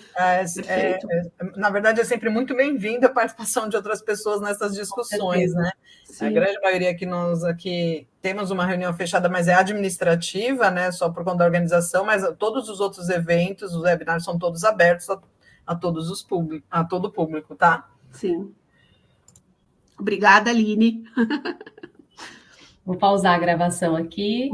Na verdade, é sempre muito bem-vinda a participação de outras pessoas nessas discussões, né? Sim. A grande maioria que nós aqui temos uma reunião fechada, mas é administrativa, né? Só por conta da organização, mas todos os outros eventos, os webinários são todos abertos a todo o público, tá? Sim. Obrigada, Aline. Vou pausar a gravação aqui.